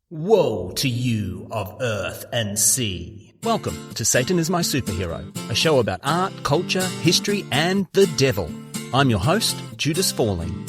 Woe to you of earth and sea. Welcome to Satan is My Superhero, a show about art, culture, history, and the devil. I'm your host, Judas Falling.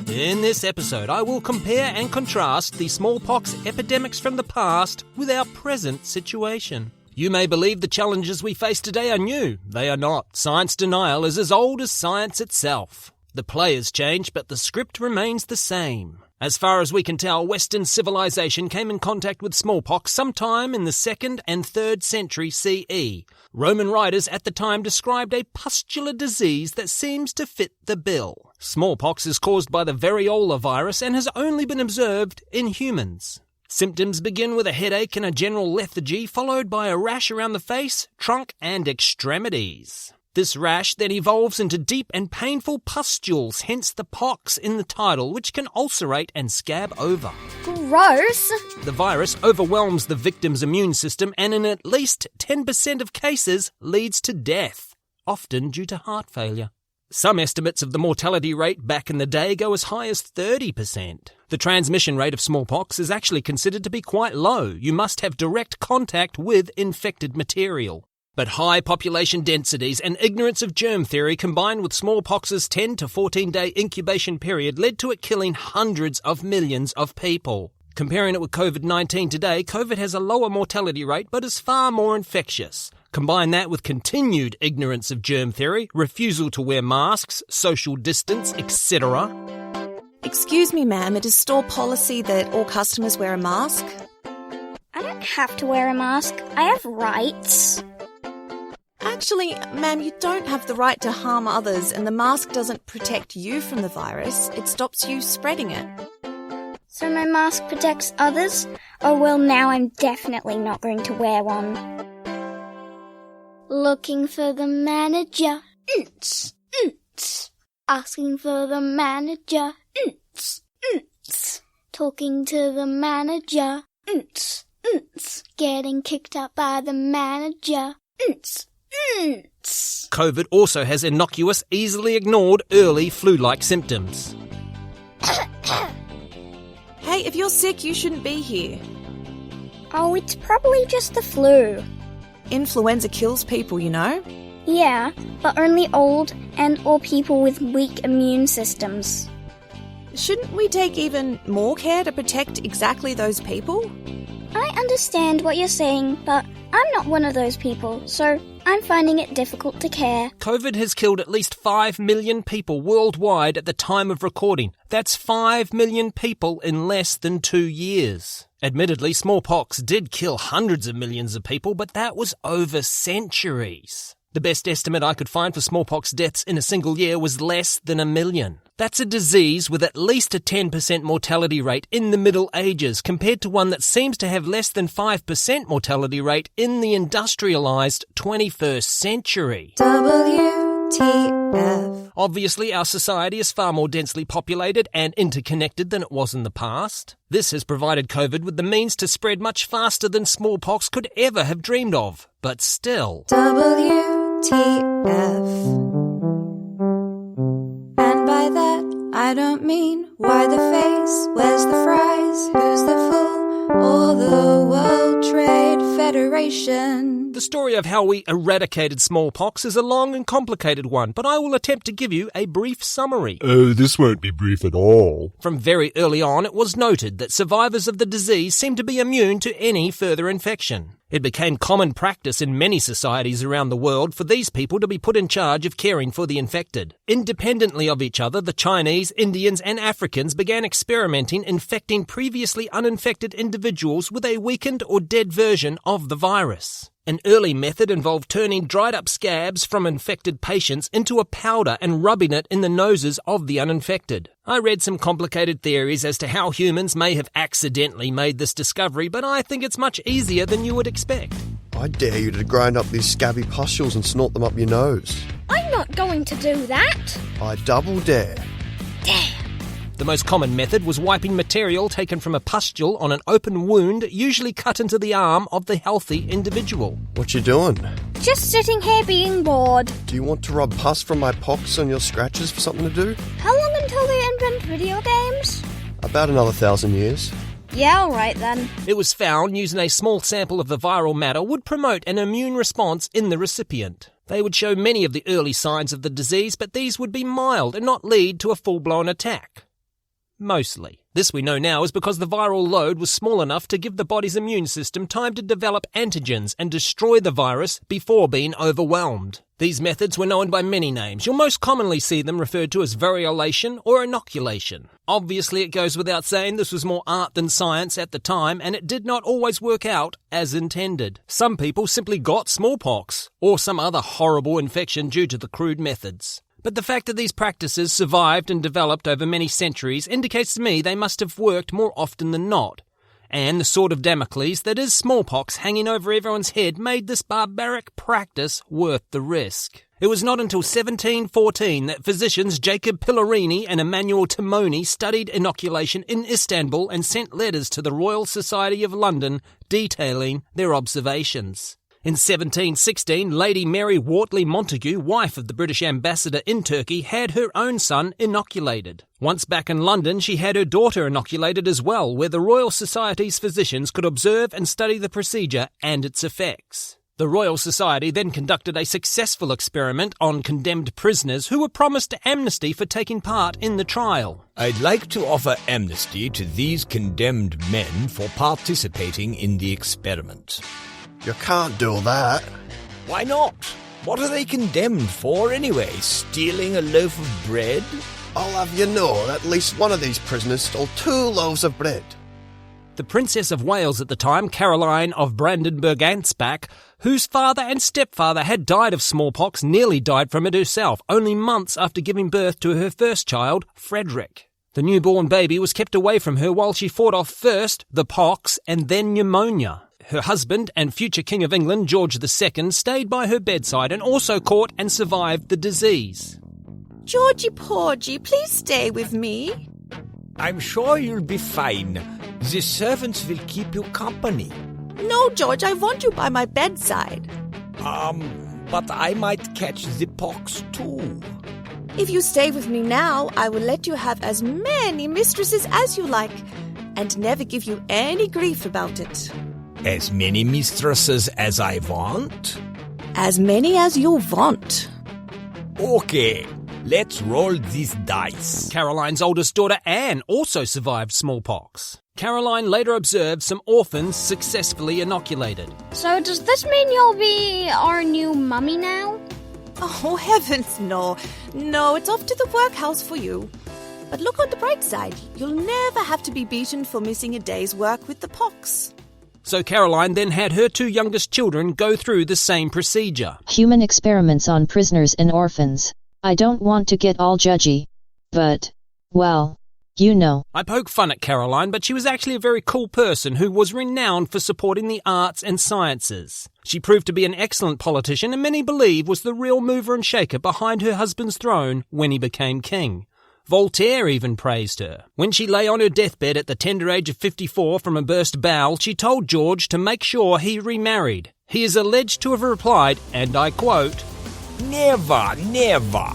In this episode, I will compare and contrast the smallpox epidemics from the past with our present situation. You may believe the challenges we face today are new. They are not. Science denial is as old as science itself. The players change, but the script remains the same. As far as we can tell, Western civilization came in contact with smallpox sometime in the 2nd and 3rd century CE. Roman writers at the time described a pustular disease that seems to fit the bill. Smallpox is caused by the variola virus and has only been observed in humans. Symptoms begin with a headache and a general lethargy, followed by a rash around the face, trunk, and extremities. This rash then evolves into deep and painful pustules, hence the pox in the title, which can ulcerate and scab over. Gross! The virus overwhelms the victim's immune system and in at least 10% of cases leads to death, often due to heart failure. Some estimates of the mortality rate back in the day go as high as 30%. The transmission rate of smallpox is actually considered to be quite low. You must have direct contact with infected material. But high population densities and ignorance of germ theory combined with smallpox's 10 to 14-day incubation period led to it killing hundreds of millions of people. Comparing it with COVID-19 today, COVID has a lower mortality rate but is far more infectious. Combine that with continued ignorance of germ theory, refusal to wear masks, social distance, etc. Excuse me, ma'am, it is store policy that all customers wear a mask. I don't have to wear a mask. I have rights. Actually, ma'am, you don't have the right to harm others, and the mask doesn't protect you from the virus. It stops you spreading it. So my mask protects others? Oh well, now I'm definitely not going to wear one. Looking for the manager. Asking for the manager. Talking to the manager. Getting kicked out by the manager. COVID also has innocuous, easily ignored early flu-like symptoms. Hey, if you're sick, you shouldn't be here. Oh, it's probably just the flu. Influenza kills people, you know. Yeah, but only old and or people with weak immune systems. Shouldn't we take even more care to protect exactly those people? I understand what you're saying, but I'm not one of those people, so I'm finding it difficult to care. COVID has killed at least 5 million people worldwide at the time of recording. That's 5 million people in less than 2 years. Admittedly, smallpox did kill hundreds of millions of people, but that was over centuries. The best estimate I could find for smallpox deaths in a single year was less than 1 million. That's a disease with at least a 10% mortality rate in the Middle Ages, compared to one that seems to have less than 5% mortality rate in the industrialized 21st century. WTF. Obviously, our society is far more densely populated and interconnected than it was in the past. This has provided COVID with the means to spread much faster than smallpox could ever have dreamed of. But still... WTF. And by that, I don't mean why the face, where's the fries, who's the fool, or the World Trade Federation. The story of how we eradicated smallpox is a long and complicated one, but I will attempt to give you a brief summary. This won't be brief at all. From very early on, it was noted that survivors of the disease seemed to be immune to any further infection. It became common practice in many societies around the world for these people to be put in charge of caring for the infected. Independently of each other, the Chinese, Indians, and Africans began experimenting infecting previously uninfected individuals with a weakened or dead version of the virus. An early method involved turning dried-up scabs from infected patients into a powder and rubbing it in the noses of the uninfected. I read some complicated theories as to how humans may have accidentally made this discovery, but I think it's much easier than you would expect. I dare you to grind up these scabby pustules and snort them up your nose. I'm not going to do that. I double dare. Damn. The most common method was wiping material taken from a pustule on an open wound, usually cut into the arm of the healthy individual. What you doing? Just sitting here being bored. Do you want to rub pus from my pox on your scratches for something to do? How long until they invent video games? About another 1,000 years. Yeah, alright then. It was found using a small sample of the viral matter would promote an immune response in the recipient. They would show many of the early signs of the disease, but these would be mild and not lead to a full-blown attack. Mostly. This we know now is because the viral load was small enough to give the body's immune system time to develop antigens and destroy the virus before being overwhelmed. These methods were known by many names. You'll most commonly see them referred to as variolation or inoculation. Obviously, it goes without saying this was more art than science at the time, and it did not always work out as intended. Some people simply got smallpox or some other horrible infection due to the crude methods. But the fact that these practices survived and developed over many centuries indicates to me they must have worked more often than not. And the sword of Damocles that is smallpox hanging over everyone's head made this barbaric practice worth the risk. It was not until 1714 that physicians Jacob Pillarini and Emmanuel Timoni studied inoculation in Istanbul and sent letters to the Royal Society of London detailing their observations. In 1716, Lady Mary Wortley Montagu, wife of the British ambassador in Turkey, had her own son inoculated. Once back in London, she had her daughter inoculated as well, where the Royal Society's physicians could observe and study the procedure and its effects. The Royal Society then conducted a successful experiment on condemned prisoners who were promised amnesty for taking part in the trial. I'd like to offer amnesty to these condemned men for participating in the experiment. You can't do that. Why not? What are they condemned for anyway? Stealing a loaf of bread? I'll have you know at least one of these prisoners stole 2 loaves of bread. The Princess of Wales at the time, Caroline of Brandenburg-Ansbach, whose father and stepfather had died of smallpox, nearly died from it herself, only months after giving birth to her first child, Frederick. The newborn baby was kept away from her while she fought off first the pox and then pneumonia. Her husband and future King of England, George II, stayed by her bedside and also caught and survived the disease. Georgie Porgy, please stay with me. I'm sure you'll be fine. The servants will keep you company. No, George, I want you by my bedside. But I might catch the pox too. If you stay with me now, I will let you have as many mistresses as you like, and never give you any grief about it. As many mistresses as I want? As many as you want. Okay, let's roll these dice. Caroline's oldest daughter, Anne, also survived smallpox. Caroline later observed some orphans successfully inoculated. So does this mean you'll be our new mummy now? Oh, heavens, no. No, it's off to the workhouse for you. But look on the bright side. You'll never have to be beaten for missing a day's work with the pox. So Caroline then had her 2 youngest children go through the same procedure. Human experiments on prisoners and orphans. I don't want to get all judgy, but, well, you know. I poke fun at Caroline, but she was actually a very cool person who was renowned for supporting the arts and sciences. She proved to be an excellent politician and many believe was the real mover and shaker behind her husband's throne when he became king. Voltaire even praised her. When she lay on her deathbed at the tender age of 54 from a burst bowel, she told George to make sure he remarried. He is alleged to have replied, and I quote, Never, never.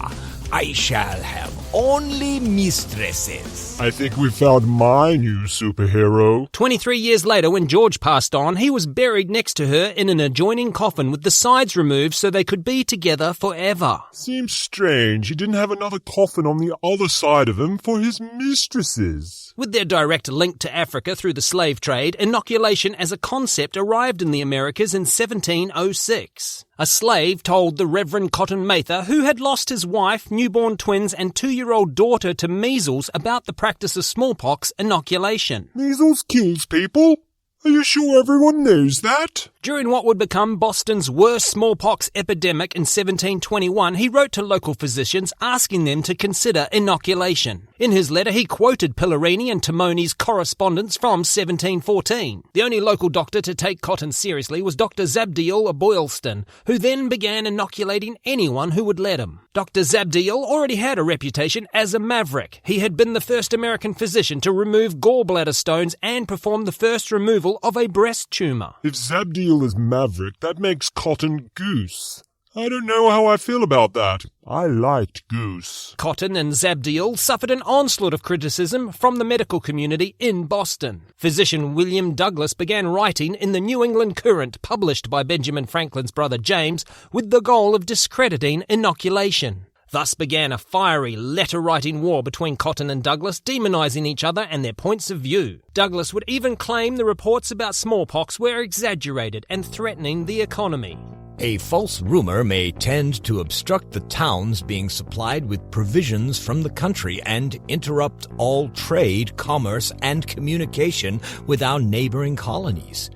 I shall have only mistresses. I think we found my new superhero. 23 years later, when George passed on, he was buried next to her in an adjoining coffin with the sides removed so they could be together forever. Seems strange he didn't have another coffin on the other side of him for his mistresses. With their direct link to Africa through the slave trade, inoculation as a concept arrived in the Americas in 1706. A slave told the Reverend Cotton Mather, who had lost his wife, newborn twins and 2-year-old daughter to measles, about the practice of smallpox inoculation. Measles kills people? Are you sure everyone knows that? During what would become Boston's worst smallpox epidemic in 1721, he wrote to local physicians asking them to consider inoculation. In his letter, he quoted Pillarini and Timoni's correspondence from 1714. The only local doctor to take cotton seriously was Dr. Zabdiel Boylston, who then began inoculating anyone who would let him. Dr. Zabdiel already had a reputation as a maverick. He had been the first American physician to remove gallbladder stones and perform the first removal of a breast tumor. If Zabdiel is maverick, that makes Cotton Goose. I don't know how I feel about that. I liked Goose. Cotton and Zabdiel suffered an onslaught of criticism from the medical community in Boston. Physician William Douglas began writing in the New England Courant, published by Benjamin Franklin's brother James, with the goal of discrediting inoculation. Thus began a fiery letter-writing war between Cotton and Douglas, demonising each other and their points of view. Douglas would even claim the reports about smallpox were exaggerated and threatening the economy. A false rumor may tend to obstruct the towns being supplied with provisions from the country and interrupt all trade, commerce, and communication with our neighboring colonies.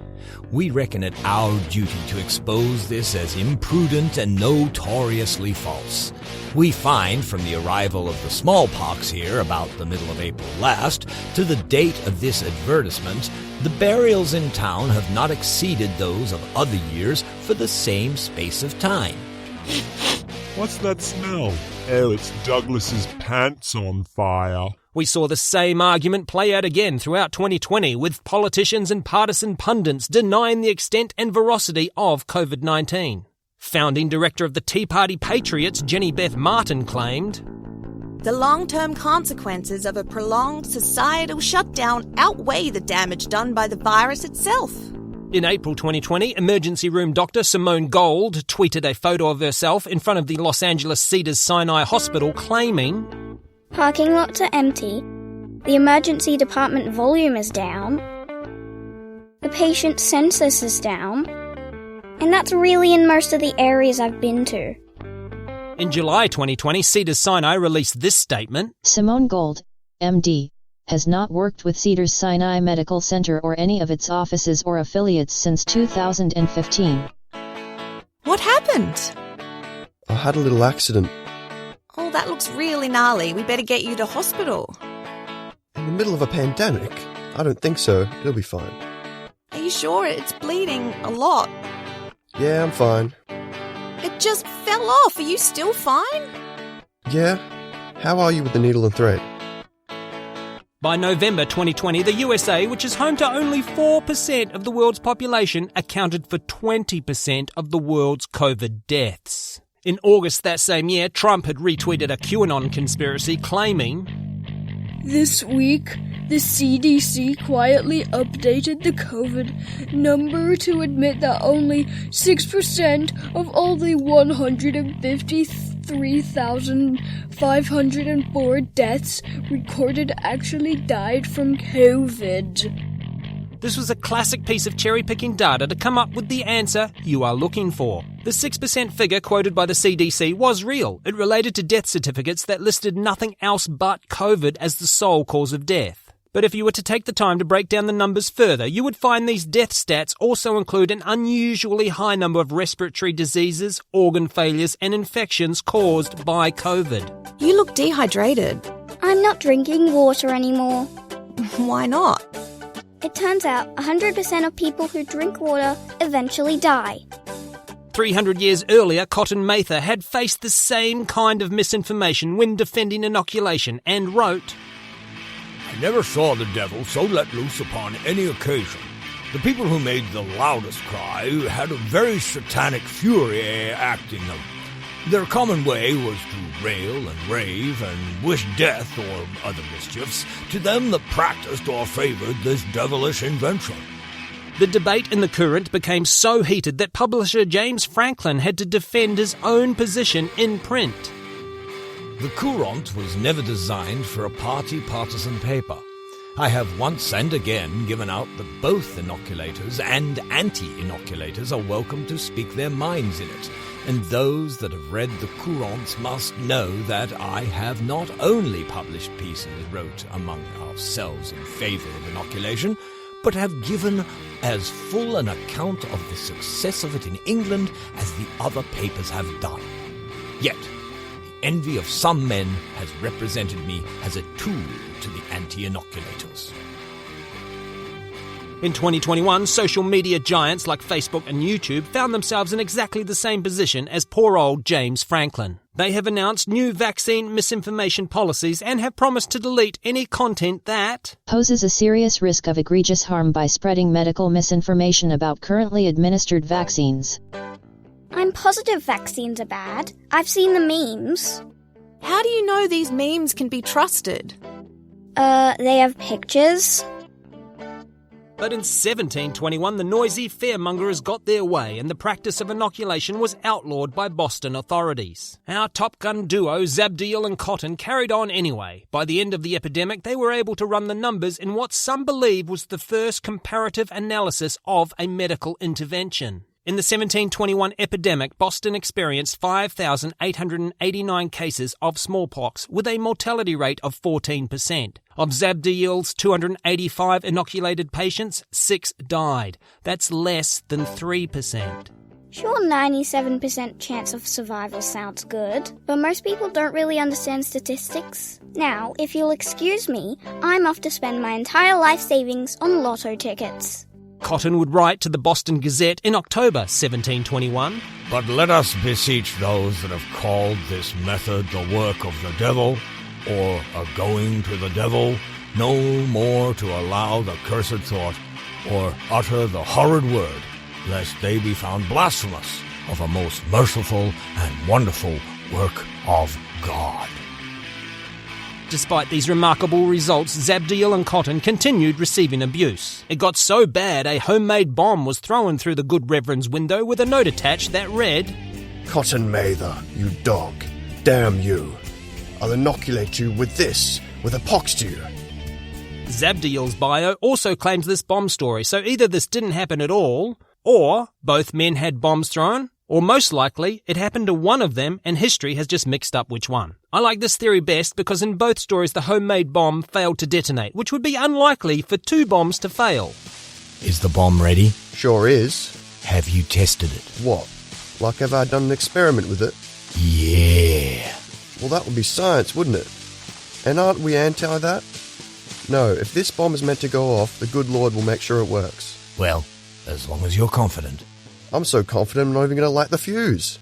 We reckon it our duty to expose this as imprudent and notoriously false. We find from the arrival of the smallpox here about the middle of April last to the date of this advertisement, the burials in town have not exceeded those of other years for the same space of time. What's that smell? Oh, it's Douglas's pants on fire. We saw the same argument play out again throughout 2020, with politicians and partisan pundits denying the extent and veracity of COVID-19. Founding director of the Tea Party Patriots, Jenny Beth Martin, claimed, The long-term consequences of a prolonged societal shutdown outweigh the damage done by the virus itself. In April 2020, emergency room doctor Simone Gold tweeted a photo of herself in front of the Los Angeles Cedars-Sinai Hospital claiming, Parking lots are empty. The emergency department volume is down. The patient census is down. And that's really in most of the areas I've been to. In July 2020, Cedars-Sinai released this statement, Simone Gold, MD, has not worked with Cedars-Sinai Medical Center or any of its offices or affiliates since 2015. What happened? I had a little accident. Oh, that looks really gnarly. We better get you to hospital. In the middle of a pandemic? I don't think so. It'll be fine. Are you sure? It's bleeding a lot. Yeah, I'm fine. It just fell off. Are you still fine? Yeah? How are you with the needle and thread? By November 2020, the USA, which is home to only 4% of the world's population, accounted for 20% of the world's COVID deaths. In August that same year, Trump had retweeted a QAnon conspiracy claiming, This week, the CDC quietly updated the COVID number to admit that only 6% of all the 153,504 deaths recorded actually died from COVID. This was a classic piece of cherry-picking data to come up with the answer you are looking for. The 6% figure quoted by the CDC was real. It related to death certificates that listed nothing else but COVID as the sole cause of death. But if you were to take the time to break down the numbers further, you would find these death stats also include an unusually high number of respiratory diseases, organ failures, and infections caused by COVID. You look dehydrated. I'm not drinking water anymore. Why not? It turns out 100% of people who drink water eventually die. 300 years earlier, Cotton Mather had faced the same kind of misinformation when defending inoculation and wrote, I never saw the devil so let loose upon any occasion. The people who made the loudest cry had a very satanic fury acting them. Their common way was to rail and rave and wish death or other mischiefs to them that practiced or favoured this devilish invention. The debate in the Courant became so heated that publisher James Franklin had to defend his own position in print. The Courant was never designed for a partisan paper. I have once and again given out that both inoculators and anti-inoculators are welcome to speak their minds in it, and those that have read the Courants must know that I have not only published pieces wrote among ourselves in favour of inoculation, but have given as full an account of the success of it in England as the other papers have done. Yet, the envy of some men has represented me as a tool to the anti-inoculators. In 2021, social media giants like Facebook and YouTube found themselves in exactly the same position as poor old James Franklin. They have announced new vaccine misinformation policies and have promised to delete any content that poses a serious risk of egregious harm by spreading medical misinformation about currently administered vaccines. I'm positive vaccines are bad. I've seen the memes. How do you know these memes can be trusted? They have pictures. But in 1721, the noisy fearmongers got their way and the practice of inoculation was outlawed by Boston authorities. Our Top Gun duo, Zabdiel and Cotton, carried on anyway. By the end of the epidemic, they were able to run the numbers in what some believe was the first comparative analysis of a medical intervention. In the 1721 epidemic, Boston experienced 5,889 cases of smallpox, with a mortality rate of 14%. Of Zabdiel's 285 inoculated patients, 6 died. That's less than 3%. Sure, 97% chance of survival sounds good, but most people don't really understand statistics. Now, if you'll excuse me, I'm off to spend my entire life savings on lotto tickets. Cotton would write to the Boston Gazette in October 1721. But let us beseech those that have called this method the work of the devil, or a going to the devil, no more to allow the cursed thought, or utter the horrid word, lest they be found blasphemous of a most merciful and wonderful work of God. Despite these remarkable results, Zabdiel and Cotton continued receiving abuse. It got so bad a homemade bomb was thrown through the good reverend's window with a note attached that read, Cotton Mather, you dog. Damn you. I'll inoculate you with this, with a pox to you. Zabdiel's bio also claims this bomb story, so either this didn't happen at all, or both men had bombs thrown, or most likely it happened to one of them and history has just mixed up which one. I like this theory best because in both stories the homemade bomb failed to detonate, which would be unlikely for 2 bombs to fail. Is the bomb ready? Sure is. Have you tested it? What? Like have I done an experiment with it? Yeah. Well, that would be science, wouldn't it? And aren't we anti that? No, if this bomb is meant to go off, the good Lord will make sure it works. Well, as long as you're confident. I'm so confident I'm not even going to light the fuse.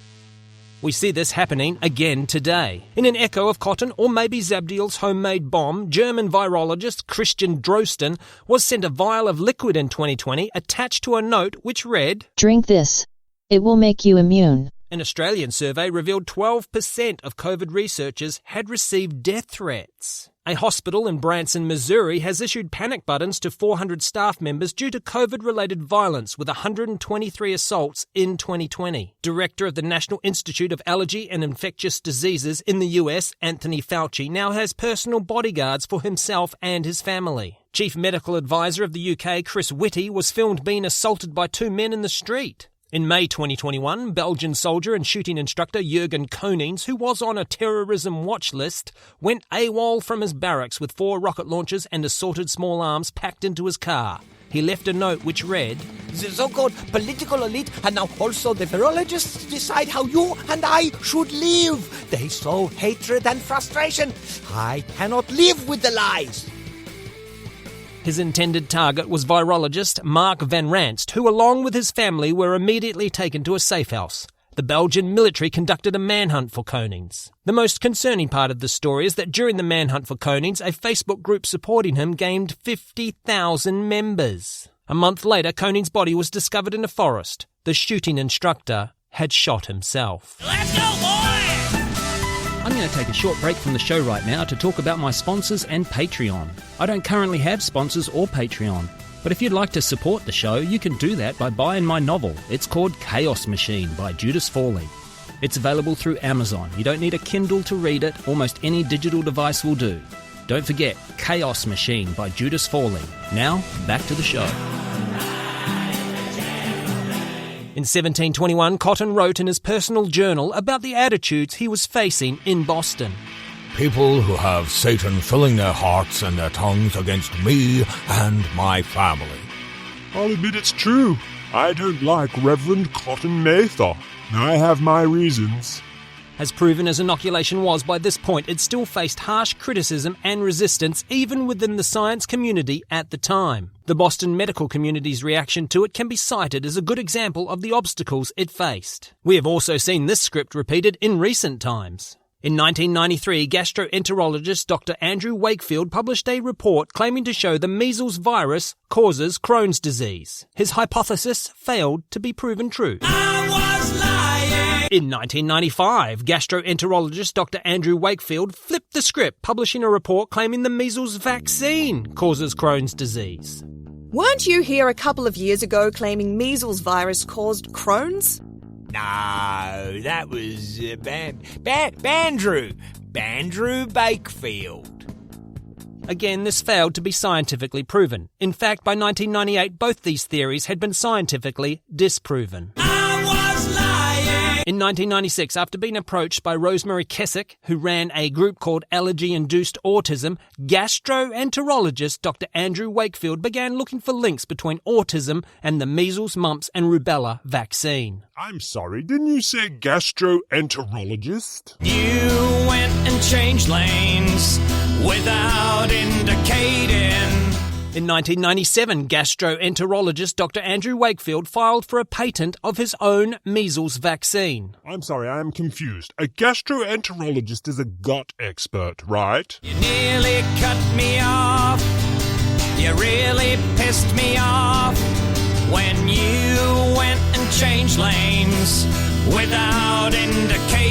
We see this happening again today. In an echo of Cotton, or maybe Zabdiel's homemade bomb, German virologist Christian Drosten was sent a vial of liquid in 2020 attached to a note which read, Drink this. It will make you immune. An Australian survey revealed 12% of COVID researchers had received death threats. A hospital in Branson, Missouri has issued panic buttons to 400 staff members due to COVID-related violence with 123 assaults in 2020. Director of the National Institute of Allergy and Infectious Diseases in the US, Anthony Fauci, now has personal bodyguards for himself and his family. Chief Medical Advisor of the UK, Chris Whitty, was filmed being assaulted by 2 men in the street. In May 2021, Belgian soldier and shooting instructor Jurgen Konings, who was on a terrorism watch list, went AWOL from his barracks with 4 rocket launchers and assorted small arms packed into his car. He left a note which read, The so-called political elite and now also the virologists decide how you and I should live. They sow hatred and frustration. I cannot live with the lies. His intended target was virologist Mark Van Ranst, who along with his family were immediately taken to a safe house. The Belgian military conducted a manhunt for Konings. The most concerning part of the story is that during the manhunt for Konings, a Facebook group supporting him gained 50,000 members. A month later, Konings' body was discovered in a forest. The shooting instructor had shot himself. Let's go, boy! I'm going to take a short break from the show right now to talk about my sponsors and Patreon. I don't currently have sponsors or Patreon, but if you'd like to support the show, you can do that by buying my novel. It's called Chaos Machine by Judas Fawley. It's available through Amazon. You don't need a Kindle to read it. Almost any digital device will do. Don't forget, Chaos Machine by Judas Fawley. Now, back to the show. In 1721, Cotton wrote in his personal journal about the attitudes he was facing in Boston. People who have Satan filling their hearts and their tongues against me and my family. I'll admit it's true. I don't like Reverend Cotton Mather. I have my reasons. As proven as inoculation was by this point, it still faced harsh criticism and resistance even within the science community at the time. The Boston medical community's reaction to it can be cited as a good example of the obstacles it faced. We have also seen this script repeated in recent times. In 1993, gastroenterologist Dr. Andrew Wakefield published a report claiming to show the measles virus causes Crohn's disease. His hypothesis failed to be proven true. I was lying. In 1995, gastroenterologist Dr. Andrew Wakefield flipped the script, publishing a report claiming the measles vaccine causes Crohn's disease. Weren't you here a couple of years ago claiming measles virus caused Crohn's? No, that was Andrew Wakefield. Again, this failed to be scientifically proven. In fact, by 1998, both these theories had been scientifically disproven. I was lying. In 1996, after being approached by Rosemary Kessick, who ran a group called Allergy-Induced Autism, gastroenterologist Dr. Andrew Wakefield began looking for links between autism and the measles, mumps and rubella vaccine. I'm sorry, didn't you say gastroenterologist? You went and changed lanes without indicating. In 1997, gastroenterologist Dr. Andrew Wakefield filed for a patent of his own measles vaccine. I'm sorry, I am confused. A gastroenterologist is a gut expert, right? You nearly cut me off. You really pissed me off when you went and changed lanes without indicating.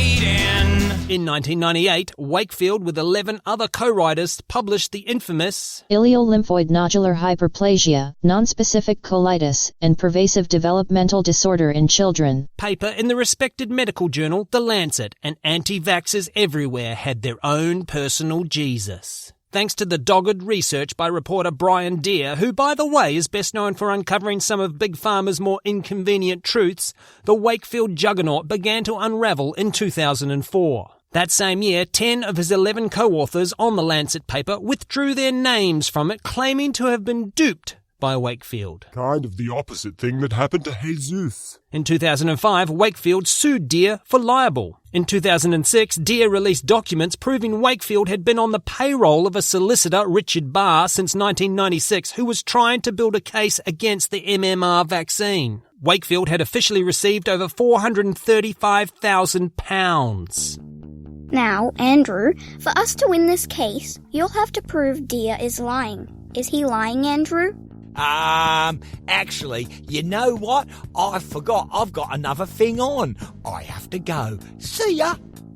In 1998, Wakefield, with 11 other co-writers, published the infamous Ileolymphoid nodular hyperplasia, nonspecific colitis, and pervasive developmental disorder in children paper in the respected medical journal The Lancet, and anti-vaxxers everywhere had their own personal Jesus. Thanks to the dogged research by reporter Brian Deere, who, by the way, is best known for uncovering some of Big Pharma's more inconvenient truths, the Wakefield juggernaut began to unravel in 2004. That same year, 10 of his 11 co-authors on the Lancet paper withdrew their names from it, claiming to have been duped by Wakefield. Kind of the opposite thing that happened to Jesus. In 2005, Wakefield sued Deere for libel. In 2006, Deere released documents proving Wakefield had been on the payroll of a solicitor, Richard Barr, since 1996, who was trying to build a case against the MMR vaccine. Wakefield had officially received over £435,000. Now, Andrew, for us to win this case, you'll have to prove Deere is lying. Is he lying, Andrew? Actually, you know what? I forgot I've got another thing on. I have to go. See ya!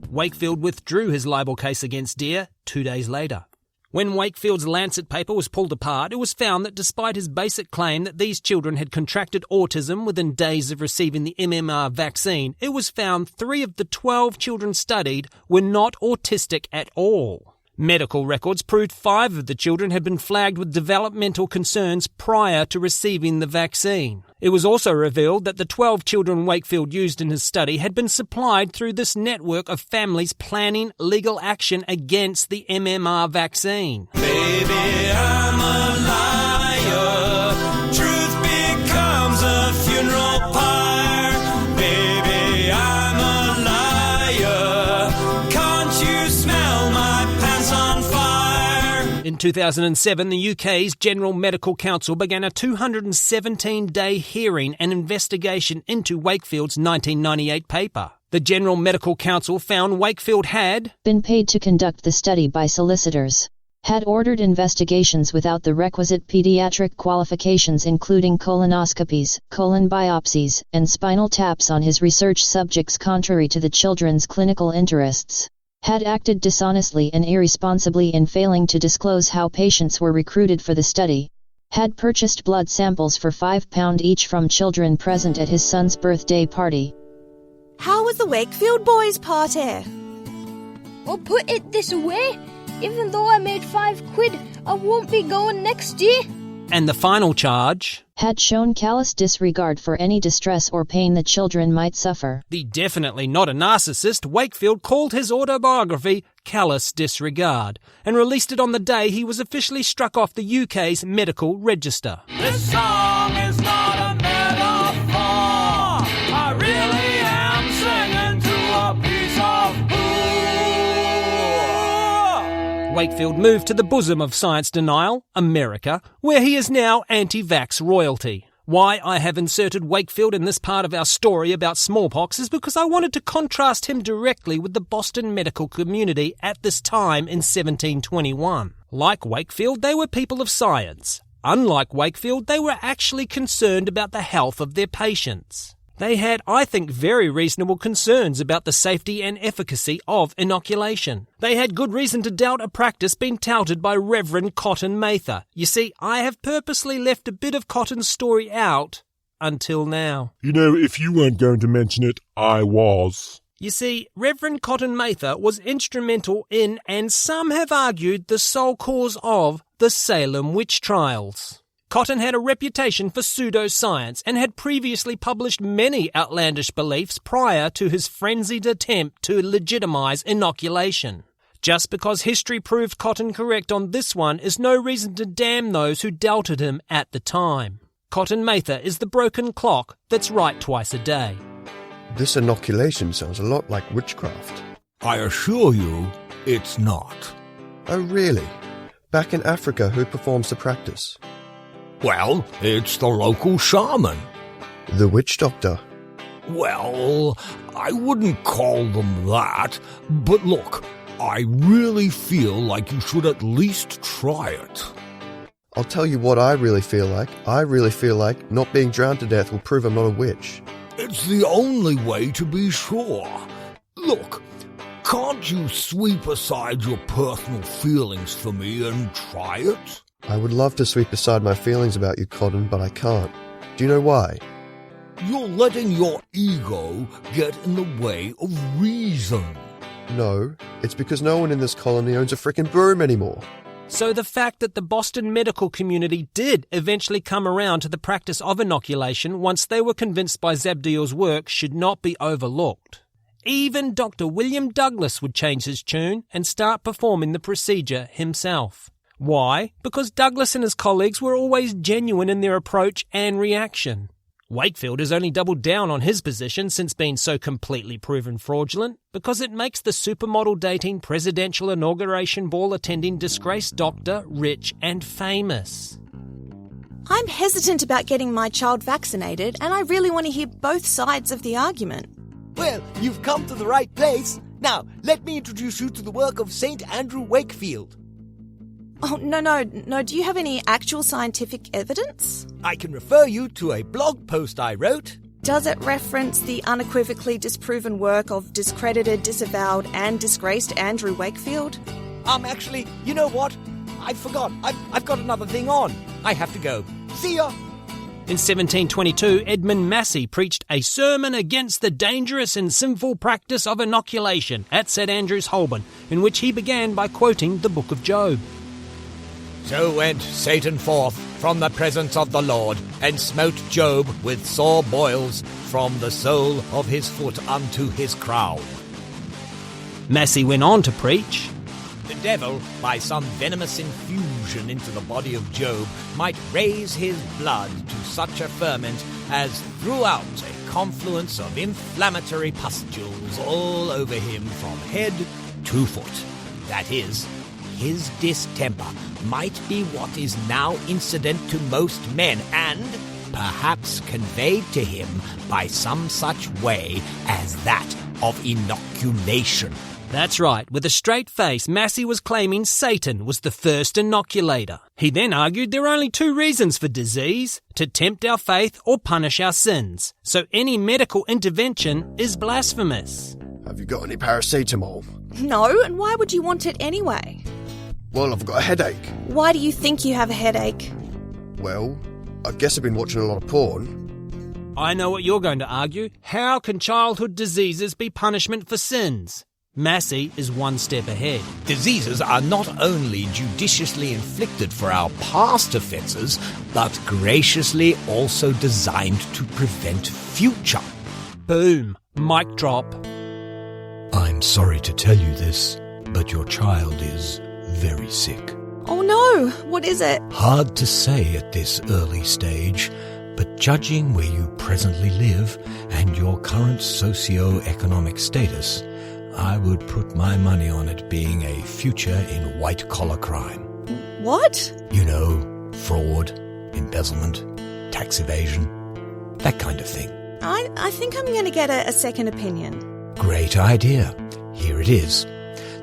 Wakefield withdrew his libel case against Deere 2 days later. When Wakefield's Lancet paper was pulled apart, it was found that despite his basic claim that these children had contracted autism within days of receiving the MMR vaccine, it was found 3 of the 12 children studied were not autistic at all. Medical records proved 5 of the children had been flagged with developmental concerns prior to receiving the vaccine. It was also revealed that the 12 children Wakefield used in his study had been supplied through this network of families planning legal action against the MMR vaccine. Baby, I'm a liar. Truth becomes a funeral pyre. Baby, I'm a liar. Can't you smell my pants on fire? In 2007, the UK's General Medical Council began a 217-day hearing and investigation into Wakefield's 1998 paper. The General Medical Council found Wakefield had been paid to conduct the study by solicitors, had ordered investigations without the requisite pediatric qualifications including colonoscopies, colon biopsies, and spinal taps on his research subjects contrary to the children's clinical interests, had acted dishonestly and irresponsibly in failing to disclose how patients were recruited for the study, had purchased blood samples for £5 each from children present at his son's birthday party. How was the Wakefield boys' party? I'll put it this way, even though I made £5, I won't be going next year. And the final charge had shown callous disregard for any distress or pain the children might suffer. The definitely not a narcissist Wakefield called his autobiography Callous Disregard and released it on the day he was officially struck off the UK's medical register. This song is not a metaphor. I really am singing to a piece of poo. Wakefield moved to the bosom of science denial, America, where he is now anti-vax royalty. Why I have inserted Wakefield in this part of our story about smallpox is because I wanted to contrast him directly with the Boston medical community at this time in 1721. Like Wakefield, they were people of science. Unlike Wakefield, they were actually concerned about the health of their patients. They had, I think, very reasonable concerns about the safety and efficacy of inoculation. They had good reason to doubt a practice being touted by Reverend Cotton Mather. You see, I have purposely left a bit of Cotton's story out until now. You know, if you weren't going to mention it, I was. You see, Reverend Cotton Mather was instrumental in, and some have argued, the sole cause of the Salem witch trials. Cotton had a reputation for pseudoscience and had previously published many outlandish beliefs prior to his frenzied attempt to legitimize inoculation. Just because history proved Cotton correct on this one is no reason to damn those who doubted him at the time. Cotton Mather is the broken clock that's right twice a day. This inoculation sounds a lot like witchcraft. I assure you, it's not. Oh, really? Back in Africa, who performs the practice? Well, it's the local shaman. The witch doctor? Well, I wouldn't call them that, but look, I really feel like you should at least try it. I'll tell you what I really feel like. I really feel like not being drowned to death will prove I'm not a witch. It's the only way to be sure. Look, can't you sweep aside your personal feelings for me and try it? I would love to sweep aside my feelings about you, Cotton, but I can't. Do you know why? You're letting your ego get in the way of reason. No, it's because no one in this colony owns a frickin' broom anymore. So the fact that the Boston medical community did eventually come around to the practice of inoculation once they were convinced by Zabdiel's work should not be overlooked. Even Dr. William Douglas would change his tune and start performing the procedure himself. Why? Because Douglas and his colleagues were always genuine in their approach and reaction. Wakefield has only doubled down on his position since being so completely proven fraudulent, because it makes the supermodel dating presidential inauguration ball attending disgraced doctor rich and famous. I'm hesitant about getting my child vaccinated, and I really want to hear both sides of the argument. Well, you've come to the right place. Now, let me introduce you to the work of St. Andrew Wakefield. Oh, no. Do you have any actual scientific evidence? I can refer you to a blog post I wrote. Does it reference the unequivocally disproven work of discredited, disavowed, and disgraced Andrew Wakefield? Actually, you know what? I forgot. I've got another thing on. I have to go. See ya! In 1722, Edmund Massey preached a sermon against the dangerous and sinful practice of inoculation at St. Andrew's, Holborn, in which he began by quoting the book of Job. So went Satan forth from the presence of the Lord, and smote Job with sore boils from the sole of his foot unto his crown. Massey went on to preach, the devil, by some venomous infusion into the body of Job, might raise his blood to such a ferment as threw out a confluence of inflammatory pustules all over him from head to foot. That is, his distemper might be what is now incident to most men, and perhaps conveyed to him by some such way as that of inoculation. That's right, with a straight face, Massey was claiming Satan was the first inoculator. He then argued there are only two reasons for disease: to tempt our faith or punish our sins. So any medical intervention is blasphemous. Have you got any paracetamol? No, and why would you want it anyway? Well, I've got a headache. Why do you think you have a headache? Well, I guess I've been watching a lot of porn. I know what you're going to argue. How can childhood diseases be punishment for sins? Massey is one step ahead. Diseases are not only judiciously inflicted for our past offences, but graciously also designed to prevent future. Boom. Mic drop. I'm sorry to tell you this, but your child is very sick. Oh no, what is it? Hard to say at this early stage, but judging where you presently live and your current socio-economic status, I would put my money on it being a future in white-collar crime. What? You know, fraud, embezzlement. tax evasion, that kind of thing. I think I'm going to get a second opinion. Great idea. Here it is.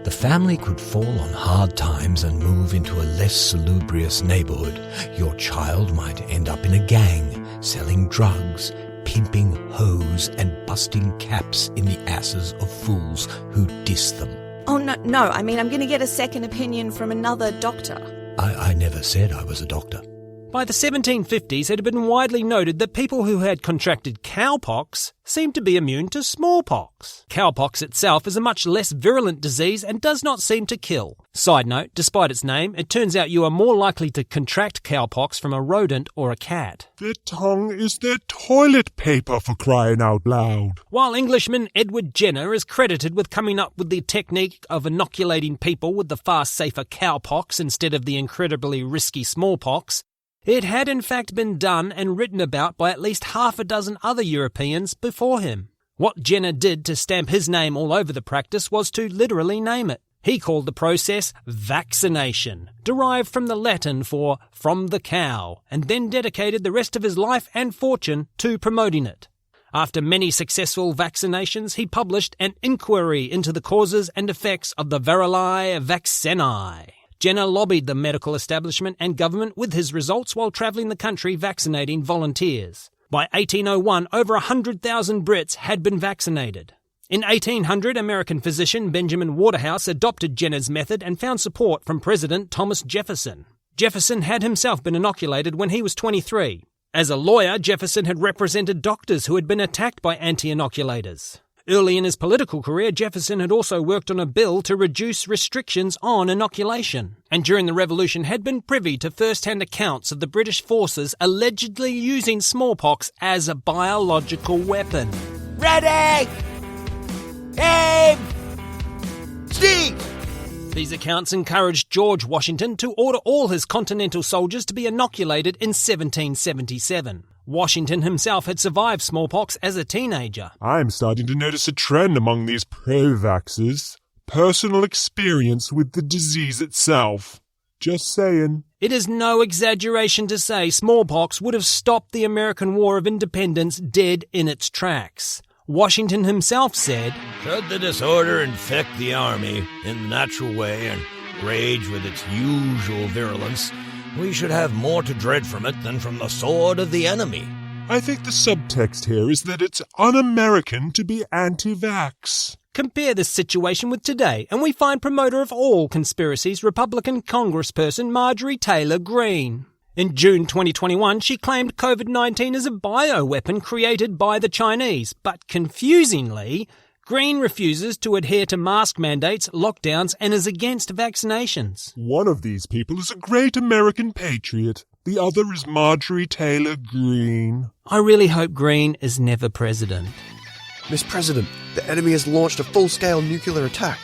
The family could fall on hard times and move into a less salubrious neighborhood. Your child might end up in a gang, selling drugs, pimping hoes, and busting caps in the asses of fools who diss them. Oh, no, I mean, I'm going to get a second opinion from another doctor. I never said I was a doctor. By the 1750s, it had been widely noted that people who had contracted cowpox seemed to be immune to smallpox. Cowpox itself is a much less virulent disease and does not seem to kill. Side note, despite its name, it turns out you are more likely to contract cowpox from a rodent or a cat. Their tongue is their toilet paper, for crying out loud. While Englishman Edward Jenner is credited with coming up with the technique of inoculating people with the far safer cowpox instead of the incredibly risky smallpox, it had in fact been done and written about by at least half a dozen other Europeans before him. What Jenner did to stamp his name all over the practice was to literally name it. He called the process vaccination, derived from the Latin for from the cow, and then dedicated the rest of his life and fortune to promoting it. After many successful vaccinations, he published an inquiry into the causes and effects of the variolae vaccinae. Jenner lobbied the medical establishment and government with his results while travelling the country vaccinating volunteers. By 1801, over 100,000 Brits had been vaccinated. In 1800, American physician Benjamin Waterhouse adopted Jenner's method and found support from President Thomas Jefferson. Jefferson had himself been inoculated when he was 23. As a lawyer, Jefferson had represented doctors who had been attacked by anti-inoculators. Early in his political career, Jefferson had also worked on a bill to reduce restrictions on inoculation, and during the Revolution had been privy to first-hand accounts of the British forces allegedly using smallpox as a biological weapon. Ready! Aim! Steve! These accounts encouraged George Washington to order all his Continental soldiers to be inoculated in 1777. Washington himself had survived smallpox as a teenager. I'm starting to notice a trend among these pro-vaxxers. Personal experience with the disease itself. Just saying. It is no exaggeration to say smallpox would have stopped the American War of Independence dead in its tracks. Washington himself said, "Should the disorder infect the army in the natural way and rage with its usual virulence, we should have more to dread from it than from the sword of the enemy." I think the subtext here is that it's un-American to be anti-vax. Compare this situation with today, and we find promoter of all conspiracies, Republican Congressperson Marjorie Taylor Greene. In June 2021, she claimed COVID-19 is a bioweapon created by the Chinese, but confusingly, Greene refuses to adhere to mask mandates, lockdowns, and is against vaccinations. One of these people is a great American patriot. The other is Marjorie Taylor Greene. I really hope Greene is never president. Miss President, the enemy has launched a full-scale nuclear attack.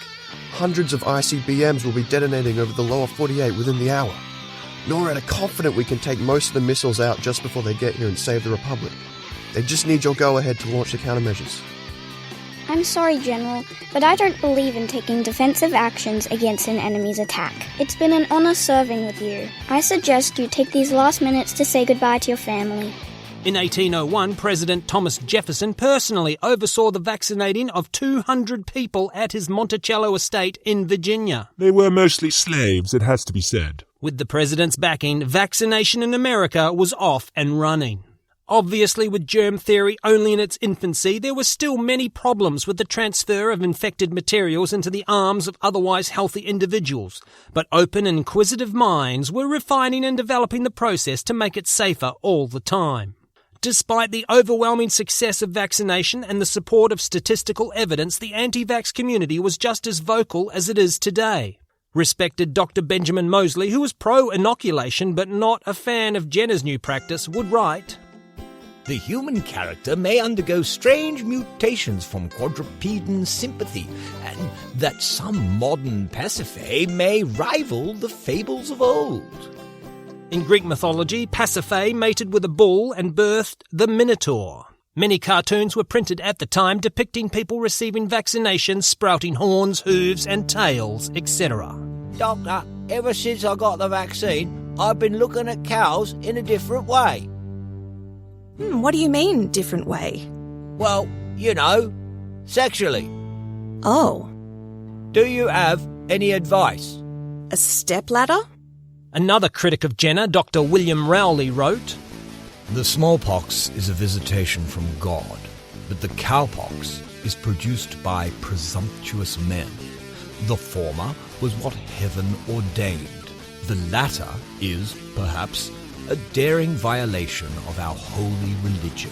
Hundreds of ICBMs will be detonating over the lower 48 within the hour. NORAD are confident we can take most of the missiles out just before they get here and save the Republic. They just need your go-ahead to launch the countermeasures. I'm sorry, General, but I don't believe in taking defensive actions against an enemy's attack. It's been an honor serving with you. I suggest you take these last minutes to say goodbye to your family. In 1801, President Thomas Jefferson personally oversaw the vaccinating of 200 people at his Monticello estate in Virginia. They were mostly slaves, it has to be said. With the president's backing, vaccination in America was off and running. Obviously, with germ theory only in its infancy, there were still many problems with the transfer of infected materials into the arms of otherwise healthy individuals, but open and inquisitive minds were refining and developing the process to make it safer all the time. Despite the overwhelming success of vaccination and the support of statistical evidence, the anti-vax community was just as vocal as it is today. Respected Dr. Benjamin Moseley, who was pro-inoculation but not a fan of Jenner's new practice, would write, "The human character may undergo strange mutations from quadrupedal sympathy, and that some modern Pasiphae may rival the fables of old." In Greek mythology, Pasiphae mated with a bull and birthed the Minotaur. Many cartoons were printed at the time depicting people receiving vaccinations, sprouting horns, hooves and tails, etc. Doctor, ever since I got the vaccine, I've been looking at cows in a different way. What do you mean, different way? Well, you know, sexually. Oh. Do you have any advice? A stepladder? Another critic of Jenner, Dr. William Rowley, wrote, The smallpox is a visitation from God, but the cowpox is produced by presumptuous men. The former was what heaven ordained. The latter is, perhaps, a daring violation of our holy religion.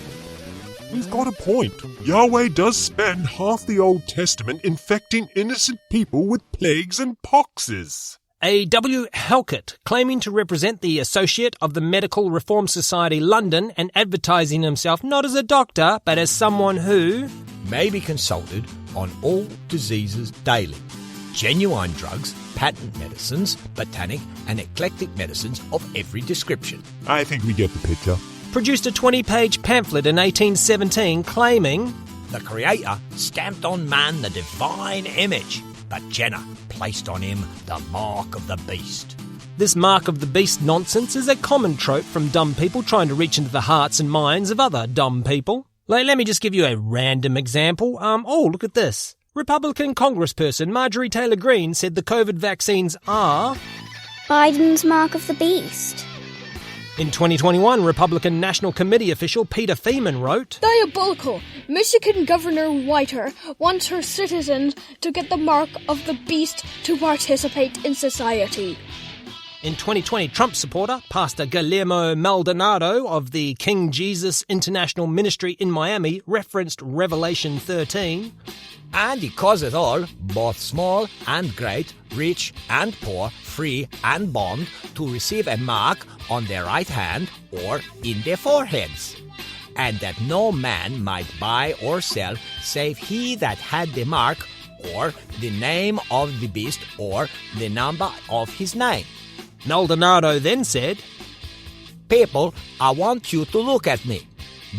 We've got a point. Yahweh does spend half the Old Testament infecting innocent people with plagues and poxes. A W. Halkett, claiming to represent the Associate of the Medical Reform Society London and advertising himself not as a doctor but as someone who may be consulted on all diseases daily. Genuine drugs, patent medicines, botanic and eclectic medicines of every description. I think we get the picture. Produced a 20-page pamphlet in 1817 claiming the Creator stamped on man the divine image, but Jenner placed on him the mark of the beast. This mark of the beast nonsense is a common trope from dumb people trying to reach into the hearts and minds of other dumb people. Let me just give you a random example. Look at this. Republican Congressperson Marjorie Taylor Greene said the COVID vaccines are Biden's mark of the beast. In 2021, Republican National Committee official Peter Feeman wrote, Diabolical! Michigan Governor Whiter wants her citizens to get the mark of the beast to participate in society. In 2020, Trump supporter Pastor Guillermo Maldonado of the King Jesus International Ministry in Miami referenced Revelation 13. And he causeth all, both small and great, rich and poor, free and bond, to receive a mark on their right hand or in their foreheads, and that no man might buy or sell save he that had the mark, or the name of the beast, or the number of his name. Maldonado then said, People, I want you to look at me.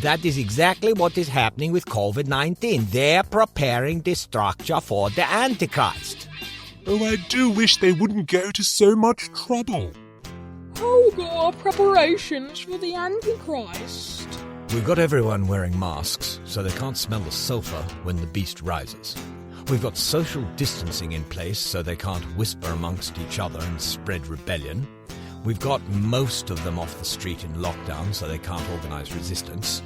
That is exactly what is happening with COVID-19. They're preparing the structure for the Antichrist. Oh, I do wish they wouldn't go to so much trouble. How go our preparations for the Antichrist? We've got everyone wearing masks so they can't smell the sulfur when the beast rises. We've got social distancing in place so they can't whisper amongst each other and spread rebellion. We've got most of them off the street in lockdown so they can't organise resistance.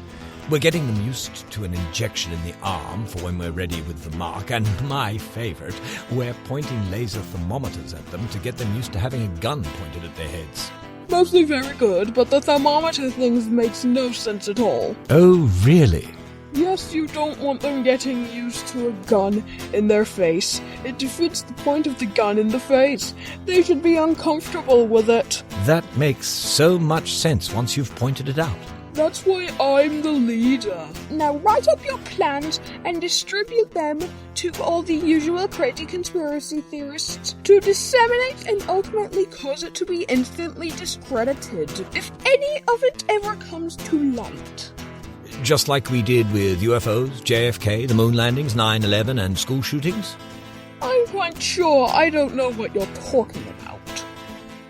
We're getting them used to an injection in the arm for when we're ready with the mark. And my favourite, we're pointing laser thermometers at them to get them used to having a gun pointed at their heads. Mostly very good, but the thermometer thing makes no sense at all. Oh, really? Yes, you don't want them getting used to a gun in their face. It defeats the point of the gun in the face. They should be uncomfortable with it. That makes so much sense once you've pointed it out. That's why I'm the leader. Now write up your plans and distribute them to all the usual crazy conspiracy theorists to disseminate and ultimately cause it to be instantly discredited if any of it ever comes to light. Just like we did with UFOs, JFK, the moon landings, 9/11 and school shootings? I'm quite sure I don't know what you're talking about.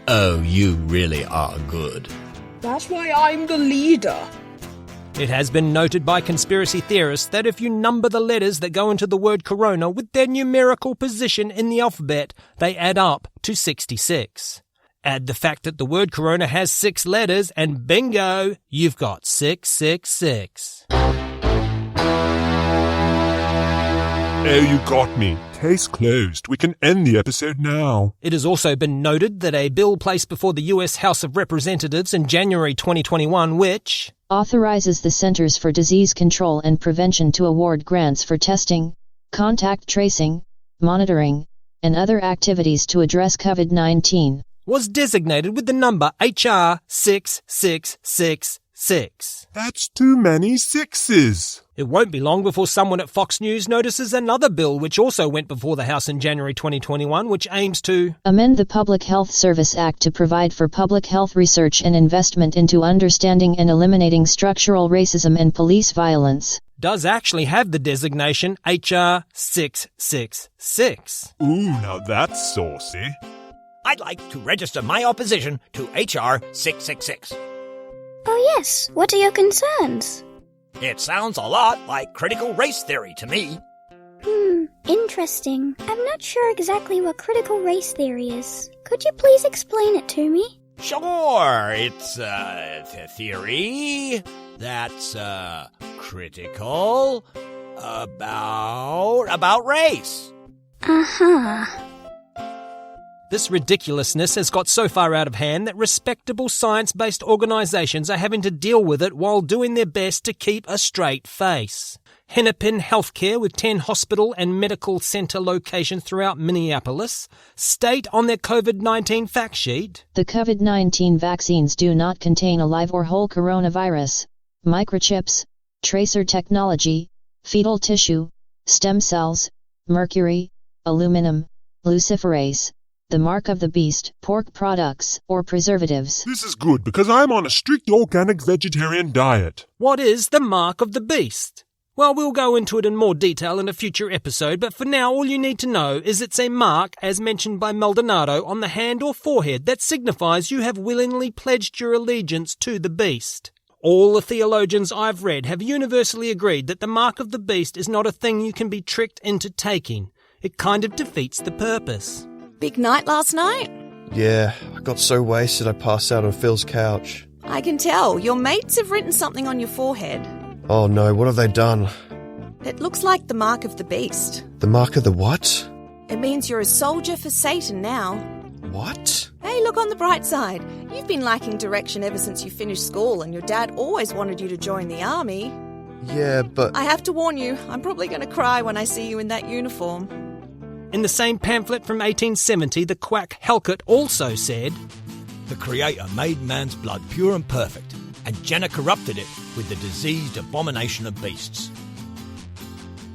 Oh, you really are good. That's why I'm the leader. It has been noted by conspiracy theorists that if you number the letters that go into the word corona with their numerical position in the alphabet, they add up to 66. Add the fact that the word corona has 6 letters and bingo, you've got 666. Oh, you got me. Case closed. We can end the episode now. It has also been noted that a bill placed before the US House of Representatives in January 2021, which authorizes the Centers for Disease Control and Prevention to award grants for testing, contact tracing, monitoring, and other activities to address COVID-19, was designated with the number HR 6666. That's too many sixes. It won't be long before someone at Fox News notices another bill which also went before the House in January 2021, which aims to amend the Public Health Service Act to provide for public health research and investment into understanding and eliminating structural racism and police violence. Does actually have the designation HR 666. Ooh, now that's saucy. I'd like to register my opposition to HR 666. Oh yes, what are your concerns? It sounds a lot like critical race theory to me. Interesting. I'm not sure exactly what critical race theory is. Could you please explain it to me? Sure, it's a theory that's critical about race. Uh-huh. This ridiculousness has got so far out of hand that respectable science-based organisations are having to deal with it while doing their best to keep a straight face. Hennepin Healthcare, with 10 hospital and medical centre locations throughout Minneapolis, state on their COVID-19 fact sheet, the COVID-19 vaccines do not contain a live or whole coronavirus, microchips, tracer technology, fetal tissue, stem cells, mercury, aluminum, luciferase, the mark of the beast, pork products, or preservatives. This is good because I'm on a strict organic vegetarian diet. What is the mark of the beast? Well, we'll go into it in more detail in a future episode, but for now all you need to know is it's a mark, as mentioned by Maldonado, on the hand or forehead that signifies you have willingly pledged your allegiance to the beast. All the theologians I've read have universally agreed that the mark of the beast is not a thing you can be tricked into taking. It kind of defeats the purpose. Big night last night? Yeah, I got so wasted I passed out on Phil's couch. I can tell. Your mates have written something on your forehead. Oh no, what have they done? It looks like the mark of the beast. The mark of the what? It means you're a soldier for Satan now. What? Hey, look on the bright side. You've been lacking direction ever since you finished school, and your dad always wanted you to join the army. Yeah, but... I have to warn you, I'm probably going to cry when I see you in that uniform. In the same pamphlet from 1870, the quack Halkett also said, The Creator made man's blood pure and perfect, and Jenna corrupted it with the diseased abomination of beasts.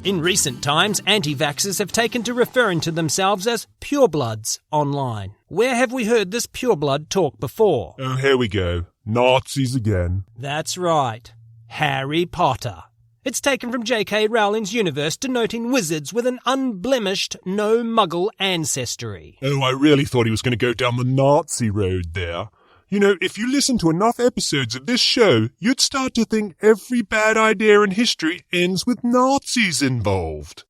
In recent times, anti-vaxxers have taken to referring to themselves as purebloods online. Where have we heard this pureblood talk before? Oh, here we go. Nazis again. That's right. Harry Potter. It's taken from J.K. Rowling's universe, denoting wizards with an unblemished, no-muggle ancestry. Oh, I really thought he was going to go down the Nazi road there. You know, if you listen to enough episodes of this show, you'd start to think every bad idea in history ends with Nazis involved.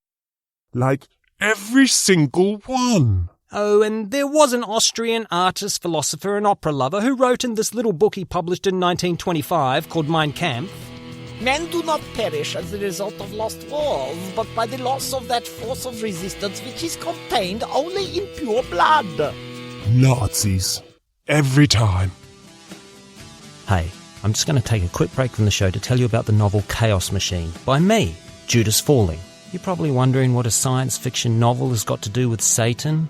Like, every single one. Oh, and there was an Austrian artist, philosopher and opera lover who wrote in this little book he published in 1925 called Mein Kampf, Men do not perish as the result of lost wars, but by the loss of that force of resistance which is contained only in pure blood. Nazis. Every time. Hey, I'm just going to take a quick break from the show to tell you about the novel Chaos Machine by me, Judas Falling. You're probably wondering what a science fiction novel has got to do with Satan.